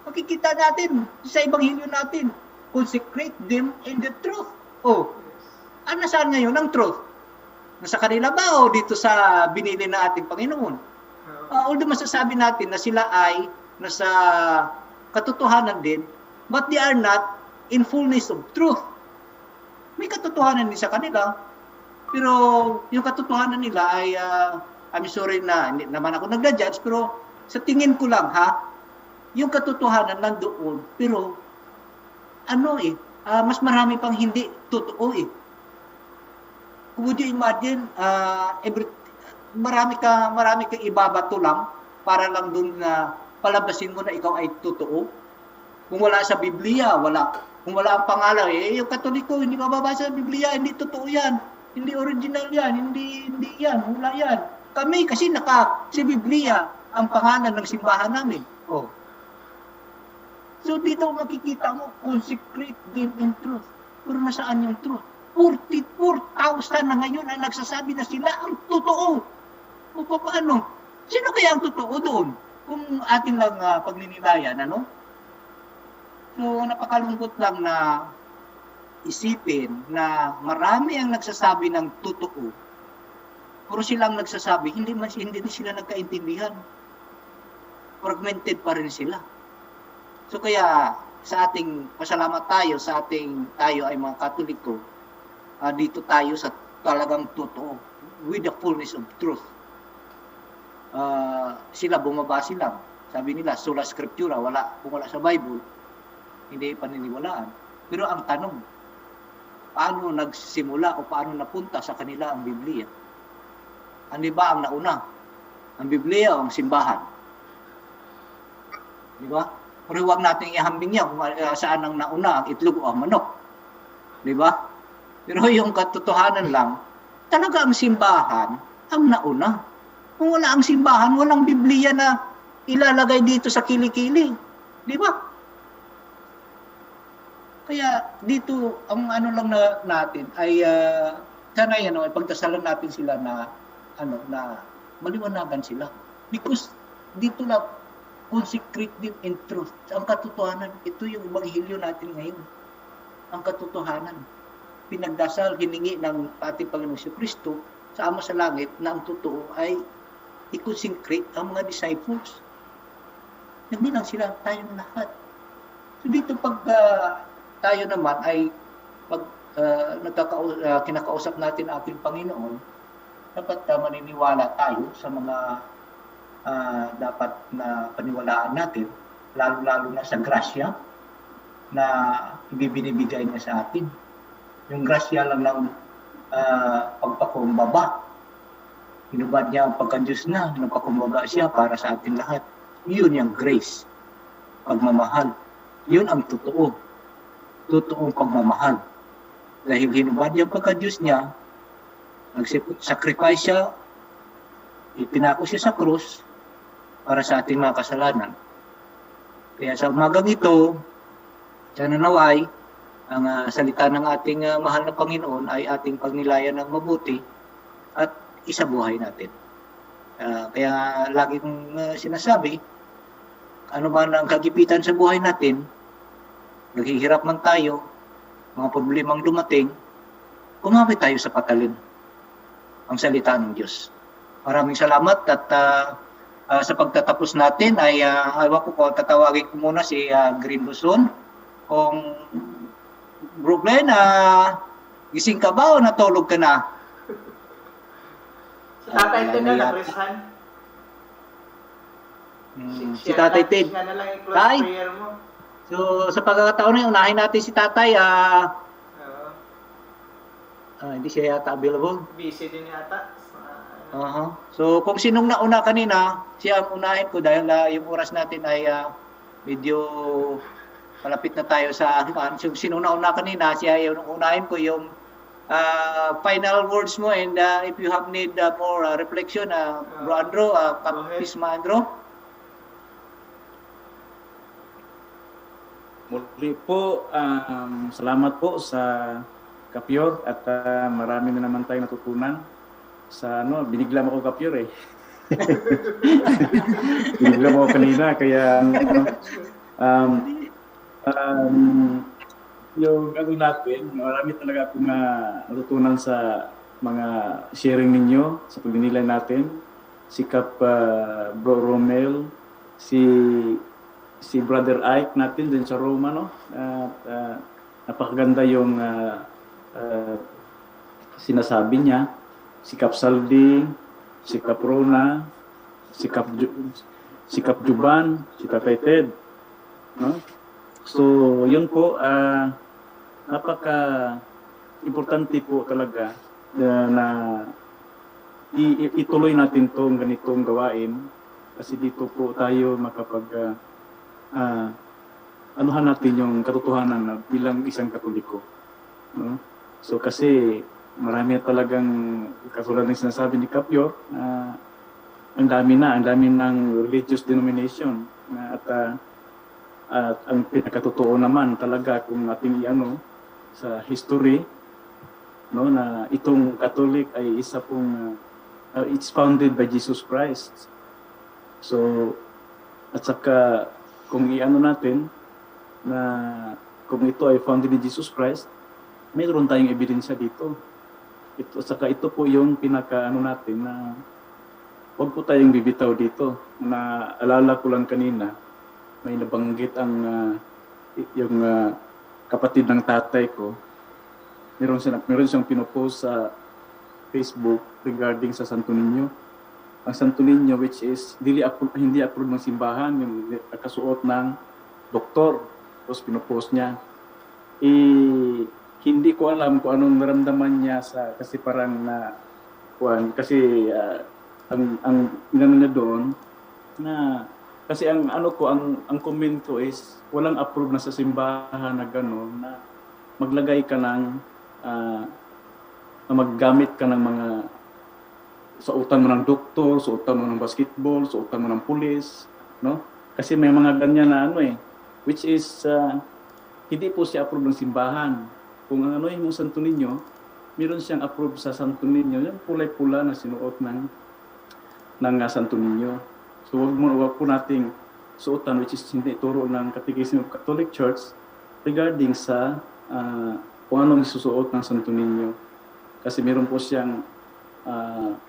makikita natin sa Ebanghelyo natin, consecrate them in the truth. Nasaan ngayon ang truth? Nasa kanila ba o dito sa binili na ating Panginoon? Although masasabi natin na sila ay nasa katotohanan din, but they are not in fullness of truth. May katotohanan din sa kanila, pero yung katotohanan nila ay I'm sorry na hindi naman ako nagda-judge, pero sa tingin ko lang yung katotohanan nandoon, pero mas marami pang hindi totoo eh. Would you imagine, marami ka ibabato lang para lang doon na palabasin mo na ikaw ay totoo. Kung wala sa Biblia, kung wala ang pangalan, yung Katoliko, hindi mababasa sa Biblia, hindi totoo yan. Hindi original yan, hindi yan, wala yan. Kami kasi sa Biblia ang pangalan ng simbahan namin. Oh. So dito makikita mo, consecrate them in truth. Pero nasaan yung truth? 44,000 na ngayon ang nagsasabi na sila ang totoo. O paano? Sino kaya ang totoo doon? Kung atin lang pagninilayan, ano? So napakalungkot lang na isipin na marami ang nagsasabi ng totoo. Pero silang nagsasabi, hindi sila nagkaintindihan. Fragmented pa rin sila. So kaya sa ating pasalamat tayo ay mga Katoliko, dito tayo sa talagang totoo, with the fullness of truth. Sila bumabase lang. Sabi nila, sola scriptura, kung wala sa Bible, hindi paniniwalaan. Pero ang tanong, paano nagsimula o paano napunta sa kanila ang Biblia? Ano ba ang nauna? Ang Biblia o ang simbahan? Di ba? Pero huwag natin ihambing yan kung saan ang nauna, ang itlog o ang manok. Di ba? Pero yung katotohanan lang, talaga ang simbahan ang nauna. Kung wala ang simbahan, walang Biblia na ilalagay dito sa kilikili. Di ba? Kaya dito, ang lang natin ay sana ipagdasalan natin sila na maliwanagan sila. Because dito lang, consecrate them in truth. Ang katotohanan, ito yung ebanghelyo natin ngayon. Ang katotohanan. Pinagdasal, hiningi ng ating Panginoong Kristo sa Ama sa Langit na ang totoo ay i-consecrate ang mga disciples. Nagbilang sila, tayo na lahat. So dito pag tayo naman ay pag kinakausap natin ang ating Panginoon, dapat maniniwala tayo sa mga dapat na paniwalaan natin, lalo-lalo na sa grasya na ibibinibigay niya sa atin. Yung grasya lang ng pagpakumbaba. Hinubad niya ang pagka-Diyos na, nagpakumbaba siya para sa atin lahat. Yun yung grace, pagmamahal. Yun ang totoo. Totoong pagmamahal. Dahil hinubad niya ang pagka-Diyos niya, nag-sacrifice siya, ipinako siya sa krus para sa ating mga kasalanan. Kaya sa umagang ito, sana naway, ang salita ng ating mahal na Panginoon ay ating pagnilayan ng mabuti at isabuhay natin. Kaya lagi kong sinasabi, ano ba ang kagipitan sa buhay natin, naghihirap man tayo, mga problemang dumating, kumapit tayo sa patalim, ang salita ng Diyos. Maraming salamat at sa pagtatapos natin ay tatawagin ko muna si Green Luzon. Kung Bro Glenn, gising ka ba o natulog ka na? Si Tatay Ted na nakrisahan. Si Tatay Ted. Tay, so sa pagkakataon na unahin natin si Tatay. Hindi siya yata available. Busy din yata. So kung sinong nauna kanina, siya ang unahin ko dahil yung oras natin ay medyo malapit na tayo sa so sinong nauna kanina, siya yung unahin ko yung final words mo, and if you have need more reflection, Bro Andrew, Pisma Andrew. Muli po, salamat po sa Kapyor at marami na naman tayong natutunan sa biniglam ako Kapyor eh. Biniglam ako kanina kaya yung natin, marami talaga akong natutunan sa mga sharing ninyo sa pagninilay natin. Si Bro Romel, si Brother Ike natin din sa Roma, no? Napakaganda yung sinasabi niya. Si Cap Saldi, si Kap Rona, si Kap Juban, si Tatay Ted. No? So, yun po, napaka-importante po talaga na ituloy natin itong ganitong gawain kasi dito po tayo makapag anuhan natin yung katotohanan na bilang isang Katoliko. No? So kasi marami talagang katulad ng sinasabi ni Kapyor, ang dami ng religious denomination at ang pinakatotoo naman talaga kung ating iano sa history, no, na itong Catholic ay isa pong it's founded by Jesus Christ. So at saka kung iano natin na kung ito ay founded in Jesus Christ, mayroon tayong ebidensya dito. Saka ito po yung pinaka natin na huwag po tayong bibitaw dito. Na alala ko lang kanina, may nabanggit ang yung kapatid ng tatay ko. Meron siyang pinopost sa Facebook regarding sa Santo Niño. Ang Santo Niño which is hindi approved ng simbahan, yung kasuot ng doktor. Tapos pinopost niya. Hindi ko alam kung anong naramdaman niya kasi parang kasi ang inano niya doon na kasi ang comment ko is walang approve na sa simbahan na gano'n na maglagay ka ng na maggamit ka ng mga suotan mo ng doktor, suotan mo ng basketball, suotan mo ng pulis, no? Kasi may mga ganyan na which is hindi po siya approve ng simbahan. Kung ang yung Santo Niño, meron siyang approve sa Santo Niño, yung pulay-pula na sinuot ng Santo Niño. So wag po nating suotan which is hindi turo ng Catechism of Catholic Church regarding sa kung anong isusuot ng Santo Niño. Kasi meron po siyang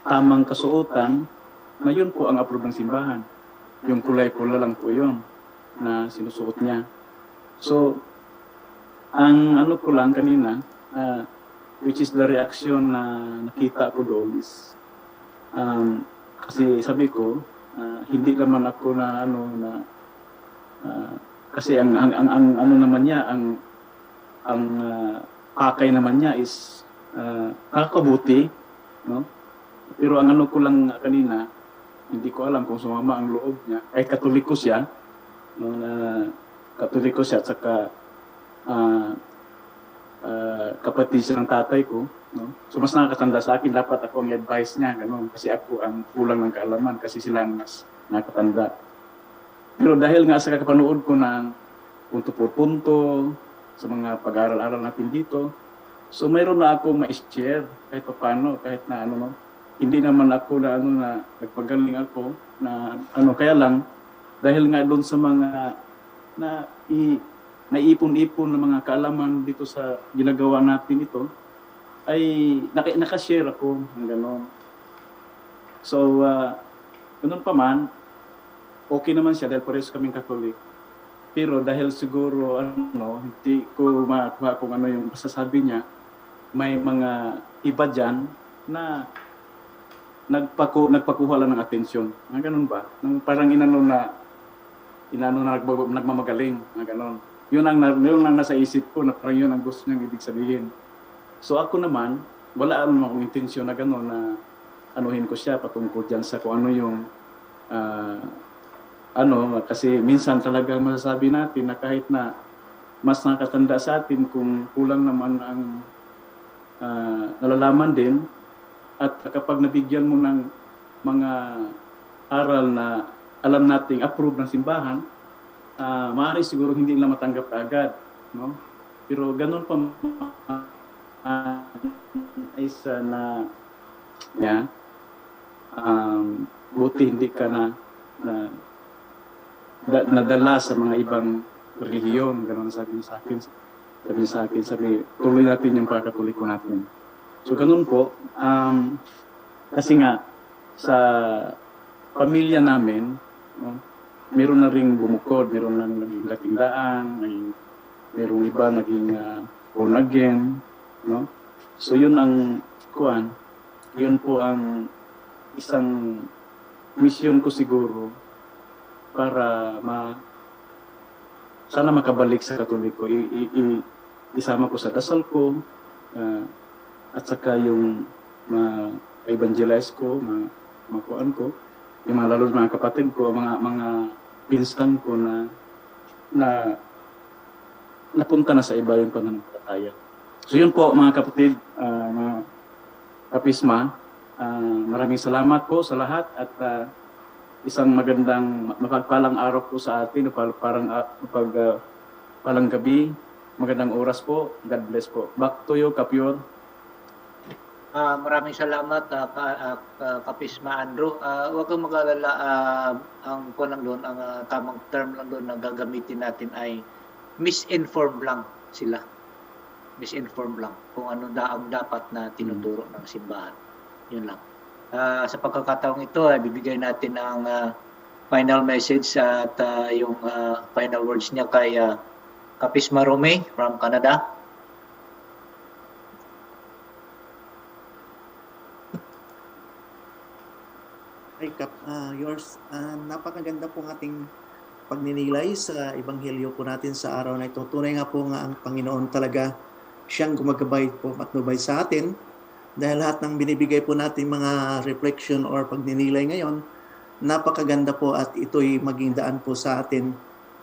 tamang kasuotan na yun po ang approve ng simbahan. Yung kulay-pula lang po yun na sinusuot niya. So, ang ko lang kanina, which is the reaction na nakita ko doon is, kasi sabi ko, hindi naman ako na kasi ang naman niya, ang pakay naman niya is nakakabuti, no? Pero ang ko lang kanina, hindi ko alam kung sumama ang loob niya. Ay Katoliko siya, no, na Katoliko siya at saka kapatid siya ng tatay ko, no? So mas nakakatanda sa akin, dapat ako ang advice niya, gano'n, kasi ako ang kulang ng kaalaman kasi sila ang mas nakakatanda. Pero dahil nga sa kakapanood ko ng punto por punto sa mga pag-aaral-aral natin dito, so mayroon na ako ma-share kahit paano, kahit na hindi naman ako na na nagpagaling ako na kaya lang dahil nga doon sa mga naipon-ipon ng mga kaalaman dito sa ginagawa natin ito, ay nakashare ako ng gano'n. So, ganun pa man, okay naman siya dahil parehas kaming Catholic. Pero dahil siguro, hindi ko makuha kung ano yung masasabi niya, may mga iba dyan na nagpakuha lang ng atensyon. Ganun ba? Parang nagmamagaling. Ganun. Yun ang nasa isip ko na parang yun ang gusto niyang ibig sabihin. So ako naman, wala akong intensyon na gano'n na anuhin ko siya patungkol dyan sa kung ano yung kasi minsan talaga masasabi natin na kahit na mas nakatanda sa atin kung kulang naman ang nalalaman din at kapag nabigyan mo ng mga aral na alam nating approve ng simbahan, maaari siguro hindi nila matanggap agad, no? Pero ganun pa isa na buti hindi ka nadala sa mga ibang relihiyon, ganun sabi sa akin, tuloy natin yung pagkatuliko natin. So ganun po, kasi nga sa pamilya namin, no, meron na ring bumukod, meron na naging latingdaan, merong iba naging born again, no? So yun ang yun po ang isang misyon ko siguro para sana makabalik sa Katoliko. Isama ko sa dasal ko, at saka yung ma-evangelize ko, makuan ko, yung mga lalo mga kapatid ko, mga pinsan ko na napunta na sa iba yung pananampalataya. So yun po mga kapatid, mga kapisma, maraming salamat po sa lahat at isang magandang mapagpalang araw po sa atin, palang gabi, magandang oras po, God bless po. Back to you, Kapyor. Maraming salamat, Kapisma Andrew. Huwag kang mag-alala, ang tamang term lang doon na gagamitin natin ay misinformed lang sila. Misinformed lang kung ano ang dapat na tinuturo ng simbahan. Yun lang. Sa pagkakataong ito, bibigay natin ang final message at yung final words niya kay Kapisma Rome from Canada. Hi, Kap. Yours, napakaganda pong ating pagninilay sa Ebanghelyo po natin sa araw na ito. Tunay nga po nga ang Panginoon talaga siyang gumagabay po at nubay sa atin. Dahil lahat ng binibigay po natin mga reflection or pagninilay ngayon, napakaganda po at ito'y maging daan po sa atin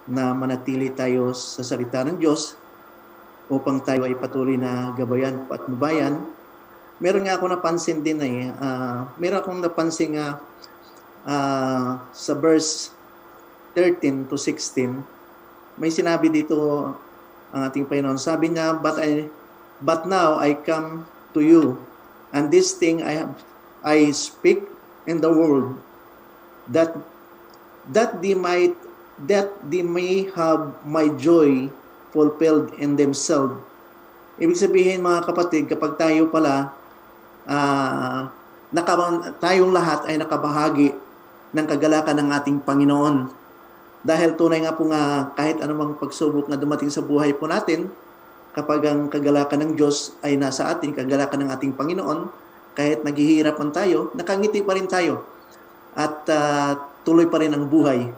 na manatili tayo sa salita ng Diyos upang tayo ay patuloy na gabayan at nubayan. Meron nga ako napansin din meron akong napansin sa verse 13 to 16, may sinabi dito ang ating Panginoon. Sabi niya, but now I come to you, and this thing I speak in the world, that they may have my joy fulfilled in themselves. Ibig sabihin mga kapatid, kapag tayo pala tayong lahat ay nakabahagi ng kagalakan ng ating Panginoon. Dahil tunay nga po nga kahit anumang pagsubok na dumating sa buhay po natin, kapag ang kagalakan ng Diyos ay nasa atin, kagalakan ng ating Panginoon, kahit naghihirapan tayo, nakangiti pa rin tayo. At tuloy pa rin ang buhay.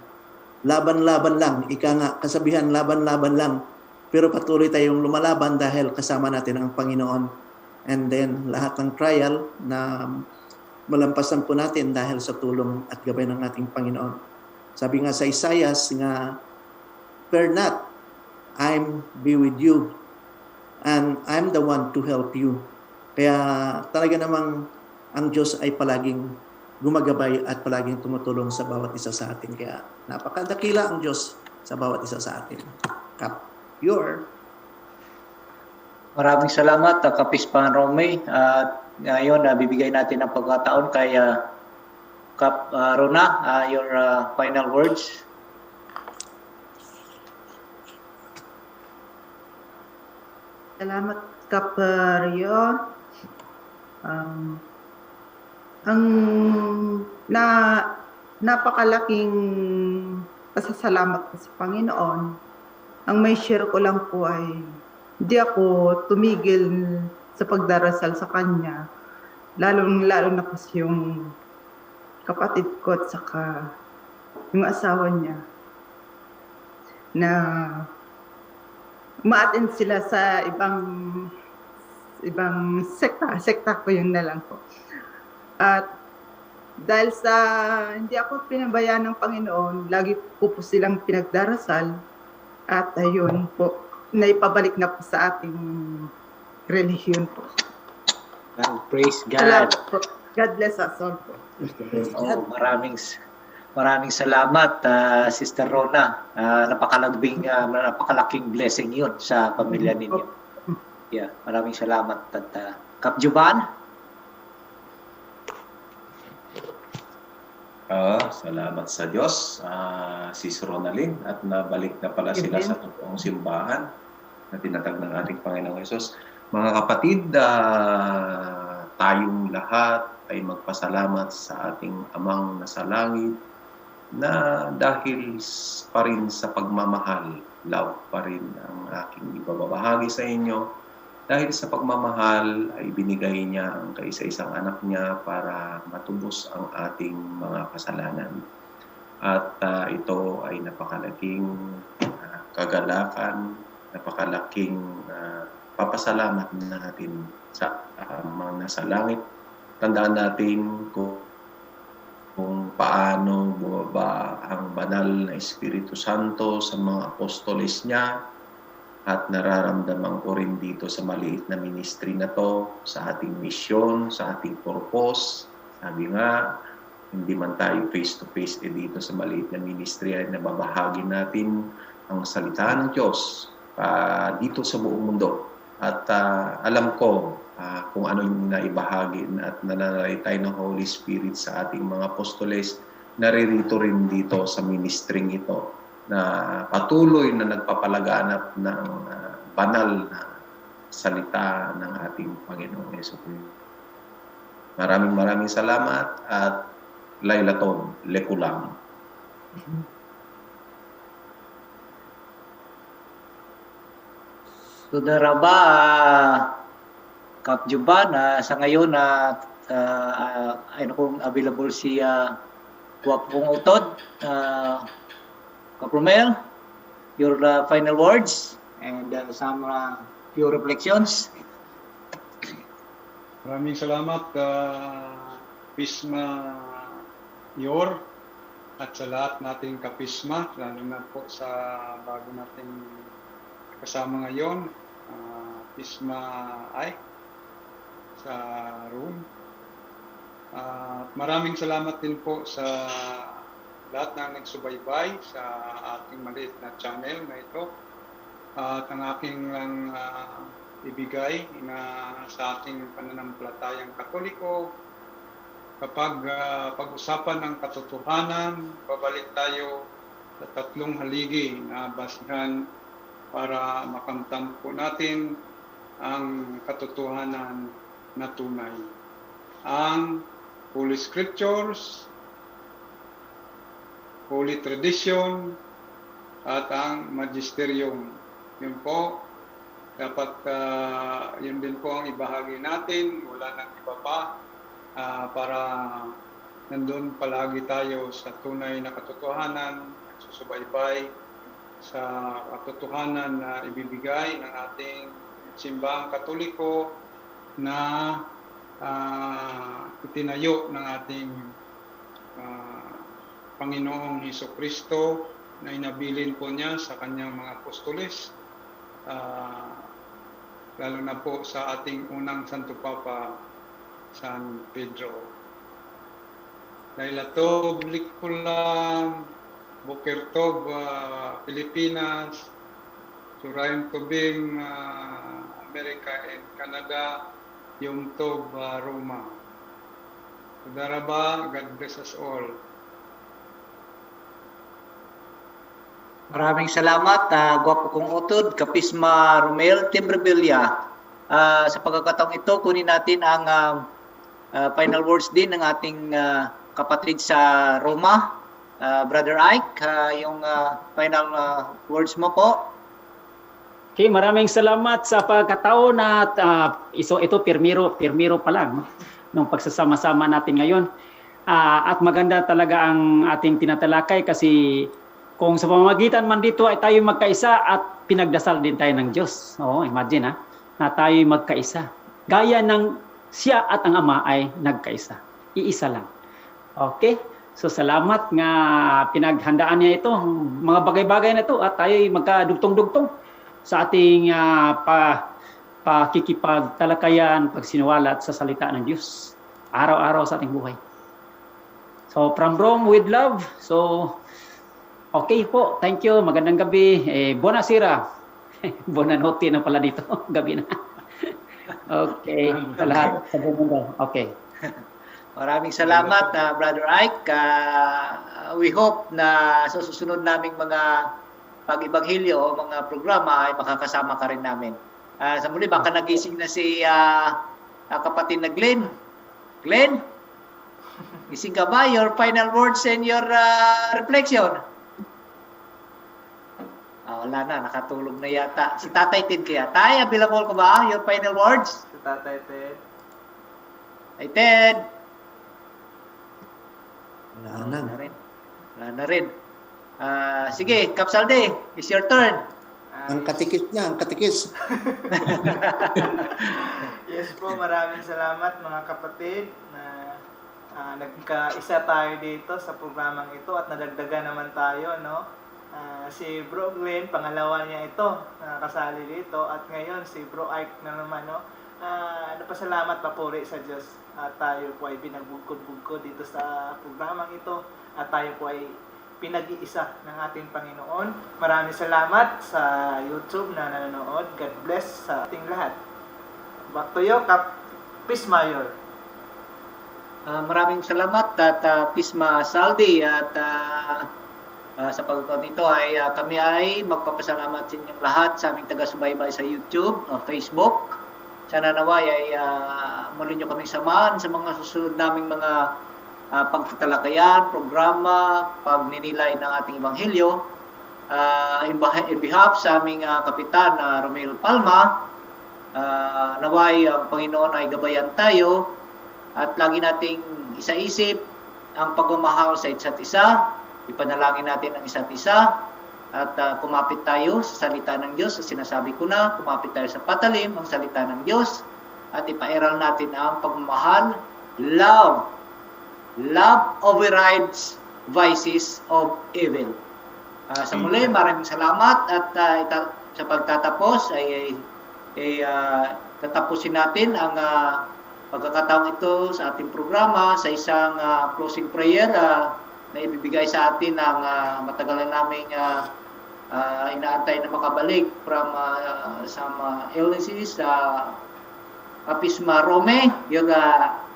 Laban-laban lang, ika nga, kasabihan, laban-laban lang. Pero patuloy tayong lumalaban dahil kasama natin ang Panginoon. And then lahat ng trial na malampasan po natin dahil sa tulong at gabay ng ating Panginoon. Sabi nga sa Isaiah nga, "Fear not, I'm be with you, and I'm the one to help you." Kaya talaga namang ang Diyos ay palaging gumagabay at palaging tumutulong sa bawat isa sa atin. Kaya napakadakila ang Diyos sa bawat isa sa atin. Kap, Maraming salamat, Kapisma Rome. At ngayon, bibigay natin ang pagkataon kay Kap Rona, your final words. Salamat, Kap Rio. Ang napakalaking pasasalamat ko sa Panginoon. Ang may share ko lang po ay hindi ako tumigil sa pagdarasal sa Kanya. Lalo na kasi yung kapatid ko at saka yung asawa niya na ma-attend sila sa ibang sekta ko yun na lang po. At dahil sa hindi ako pinabayaan ng Panginoon, lagi ko po silang pinagdarasal at ayun po, naipabalik na po sa ating relihiyon po. Praise God. Salamat po. God bless us all po. Maraming salamat, Sister Rona. Napakalaking blessing yun sa pamilya ninyo. Yeah, maraming salamat. At Kap Juban? Salamat sa Diyos, Sis Ronalyn, at nabalik na pala sila sa totoong simbahan na tinatag ng ating Panginoong Hesus. Mga kapatid, tayong lahat ay magpasalamat sa ating Amang nasa langit na dahil pa rin sa pagmamahal, love pa rin ang aking ibabahagi sa inyo. Dahil sa pagmamahal ay binigay niya ang kaisa-isang anak niya para matubos ang ating mga kasalanan. At ito ay napakalaking kagalakan, napakalaking papasalamat natin sa mga nasa langit. Tandaan natin kung paano bumaba ang banal na Espiritu Santo sa mga apostoles niya, at nararamdaman ko rin dito sa maliit na ministry na to, sa ating misyon, sa ating purpose. Sabi nga, hindi man tayo face-to-face dito sa maliit na ministry ay nababahagi natin ang salita ng Diyos dito sa buong mundo. At alam ko kung ano yung naibahagi at nananalaytay ng Holy Spirit sa ating mga apostoles, naririto rin dito sa ministry ito na patuloy na nagpapalaganap ng banal na salita ng ating Panginoong Jesucristo. Maraming salamat at Laylaton Lekulang. Saudara Ba, Kap Juban, sa ngayon kung available si Kuwapong Utod, Kap Romel, your final words and some few reflections. Maraming salamat Pisma Yor at sa lahat nating kapisma, lalo na po sa bago nating kasama ngayon, Pisma Ay sa room. Maraming salamat din po sa lahat na nagsubaybay sa ating maliit na channel na ito. At ang aking lang ibigay na sa ating pananampalatayang Katoliko, kapag pag-usapan ng katotohanan, babalik tayo sa tatlong haligi na basihan para makamtan po natin ang katotohanan na tunay. Ang Holy Scriptures, Holy Tradition, at ang Magisterium. Yun po, dapat yun din po ang ibahagi natin, wala nang iba pa, para nandun palagi tayo sa tunay na katotohanan, susubaybay sa katotohanan na ibibigay ng ating simbahang Katoliko na itinayo ng ating Panginoong Hesukristo na inabilin po niya sa kanyang mga apostoles, lalo na po sa ating unang Santo Papa, San Pedro. Laylatov Likulam, Boker Tov, Pilipinas, Surayim Tobim, America and Canada, Yom Tov, Roma. Saudara Ba, God bless us all. Maraming salamat, Gwapo Kong Utod, Kapisma Romel Timbrevilla. Sa pagkakataong ito, kunin natin ang final words din ng ating kapatid sa Roma, Brother Ike, yung final words mo po. Okay, maraming salamat sa pagkataon at ito pirmiro pa lang nung pagsasama-sama natin ngayon. At maganda talaga ang ating tinatalakay kasi kung sa pamamagitan man dito ay tayo magkaisa at pinagdasal din tayo ng Diyos. Oo, imagine na tayo magkaisa. Gaya ng siya at ang Ama ay nagkaisa. Iisa lang. Okay? So salamat nga pinaghandaan niya ito, mga bagay-bagay na ito at tayo magkadugtong-dugtong sa ating pakikipagtalakayan, pagsiniwalat sa salita ng Diyos. Araw-araw sa ating buhay. So from Rome with love. So okay po, thank you. Magandang gabi. Buonasera. Buonanotte na pala dito. Gabi na. Okay. Sa lahat. Sa buong mundo. Okay. Maraming salamat, Brother Ike. We hope na sa susunod naming mga pag-ibanghilyo o mga programa ay makakasama ka rin namin. Sa muli, baka nagising na si kapatid na Glenn. Glenn? Gising ka ba? Your final words and your reflection? Wala na, nakatulog na yata. Si Tatay Ted kaya. Tay, available ko ba? Your final words? Si Tatay Ted. Tay Ted. Wala na. Wala na rin. Sige, Kapsalde, it's your turn. Ang katikis niya, ang katikis. Yes po, maraming salamat mga kapatid na nagkaisa tayo dito sa programang ito at nadagdagan naman tayo, no? Si Bro Glenn, pangalawa niya ito, nakasali dito, at ngayon si Bro Ike na naman, no? Napasalamat papuri sa Diyos at tayo po ay binagbugkod-bugkod dito sa programang ito at tayo po ay pinag-iisa ng ating Panginoon. Maraming salamat sa YouTube na nanonood. God bless sa ating lahat. Back to you, Kap Pismayor. Maraming salamat at Pisma Saldi at sa pagkakataon nito ay kami ay magpapasalamat sa inyong lahat sa aming taga-subaybay sa YouTube o Facebook. Sana naway ay muli nyo kaming samahan sa mga susunod naming mga pagtatalakayan, programa, pagninilay ng ating Ebanghelyo. In behalf sa aming Kapitan Romel Palma, naway ang Panginoon ay gabayan tayo at lagi nating isa-isip ang pagmamahal sa isa't isa, ipanalangin natin ang isa't isa at kumapit tayo sa salita ng Diyos. Sinasabi ko na, kumapit tayo sa patalim ang salita ng Diyos at ipairal natin ang pagmamahal, love. Love overrides vices of evil. Sa muli, maraming salamat at sa pagtatapos ay tatapusin natin ang pagkakataong ito sa ating programa sa isang closing prayer na ibibigay sa atin ng matagal na naming inaantay na makabalik from some illnesses. Pisma Rome, you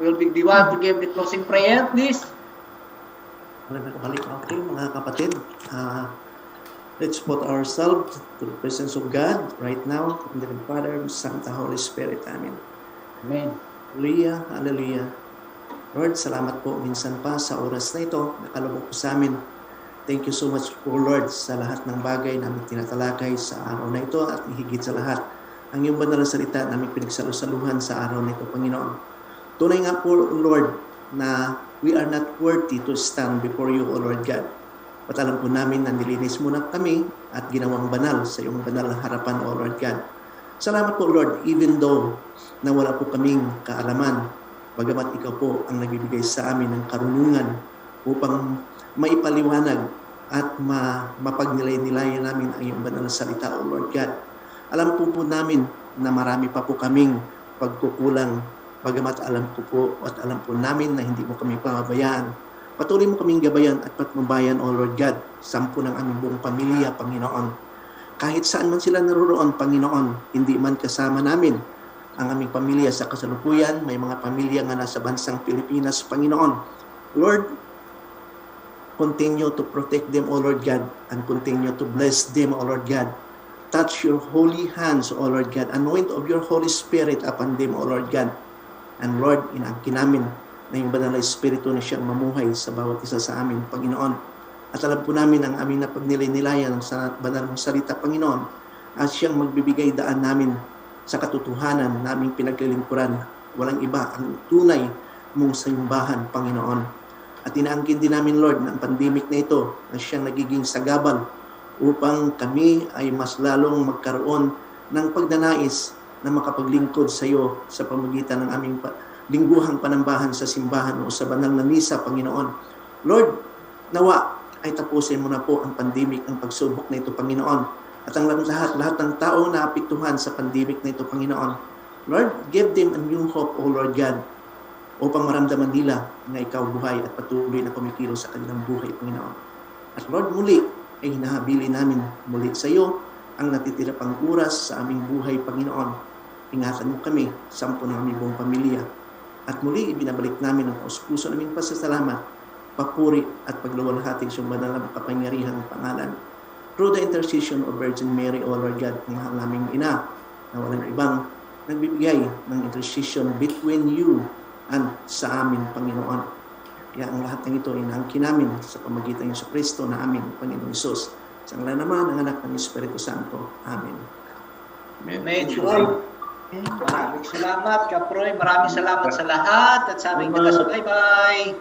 will be the one to give the closing prayer, please. Okay, mga kapatid. Let's put ourselves to the presence of God right now. In the name of the Father, Son, and Holy Spirit. Amen. Amen. Hallelujah, hallelujah. Lord, salamat po minsan pa sa oras na ito. Nakalubog po sa amin. Thank you so much po, Lord, sa lahat ng bagay na aming tinatalakay sa araw na ito at higit sa lahat ang iyong banal na salita na aming pinagsalusaluhan sa araw na ito, Panginoon. Tunay nga po, Lord, na we are not worthy to stand before you, O Lord God. At alam po namin na nilinis mo na kami at ginawang banal sa iyong banal na harapan, O Lord God. Salamat po, Lord, even though na wala po kaming kaalaman, bagamat ikaw po ang nagbibigay sa amin ng karunungan upang maipaliwanag at mapagnilay-nilayan namin ang iyong banal na salita, O Lord God. Alam po namin na marami pa po kaming pagkukulang, bagamat alam ko po at alam po namin na hindi mo kami pababayaan. Patuloy mo kaming gabayan at patnubayan, O Lord God, sampu ng aming buong pamilya, Panginoon. Kahit saan man sila naroon, Panginoon, hindi man kasama namin ang aming pamilya sa kasalukuyan, may mga pamilya nga nasa bansang Pilipinas, Panginoon. Lord, continue to protect them, O Lord God, and continue to bless them, O Lord God. Touch your holy hands, O Lord God. Anoint of your Holy Spirit upon them, O Lord God. And Lord, inaangkin namin na yung banal na Espiritu na siyang mamuhay sa bawat isa sa amin, Panginoon. At alam po namin ang aming napagnilay-nilayan sa banal mong salita, Panginoon, at siyang magbibigay daan namin sa katotohanan na aming pinaglilingkuran. Walang iba ang tunay mong sayumbahan, Panginoon. At inaangkin din namin, Lord, na ang pandemic na ito na siyang nagiging sagabal upang kami ay mas lalong magkaroon ng pagnanais na makapaglingkod sa iyo sa pamamagitan ng aming lingguhang panambahan sa simbahan o sa banal na misa, Panginoon. Lord, nawa ay tapusin mo na po ang pandemic, ang pagsubok na ito, Panginoon. At ang lahat ng tao na apektuhan sa pandemic na ito, Panginoon. Lord, give them a new hope, O Lord God, upang maramdaman nila na ikaw buhay at patuloy na kumikilos sa kanilang buhay, Panginoon. At Lord, muli ay hinahabili namin muli sa iyo ang natitira pang oras sa aming buhay, Panginoon. Ingatan mo kami, sampu ng aming buong pamilya. At muli, ibinabalik namin ang puso naming pasasalamat, papuri at pagluwalhati sa banal na kapangyarihang pangalan. Through the intercession of Virgin Mary, O Lord God, ang mahal naming ina, na walang ibang nagbibigay ng intercession between you and sa amin, Panginoon. Kaya ang lahat ng ito inaangkin namin sa pamagitan ng Kristo na aming Panginoon Hesus. Sa ngalan naman ng anak ng Espiritu Santo. Amen. Amen. Maraming salamat, Kaproy. Maraming salamat sa lahat at sa aming taga-subaybay.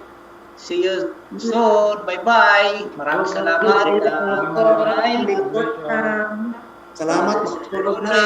See you soon. Bye-bye. Maraming salamat. Salamat. Magtulog na.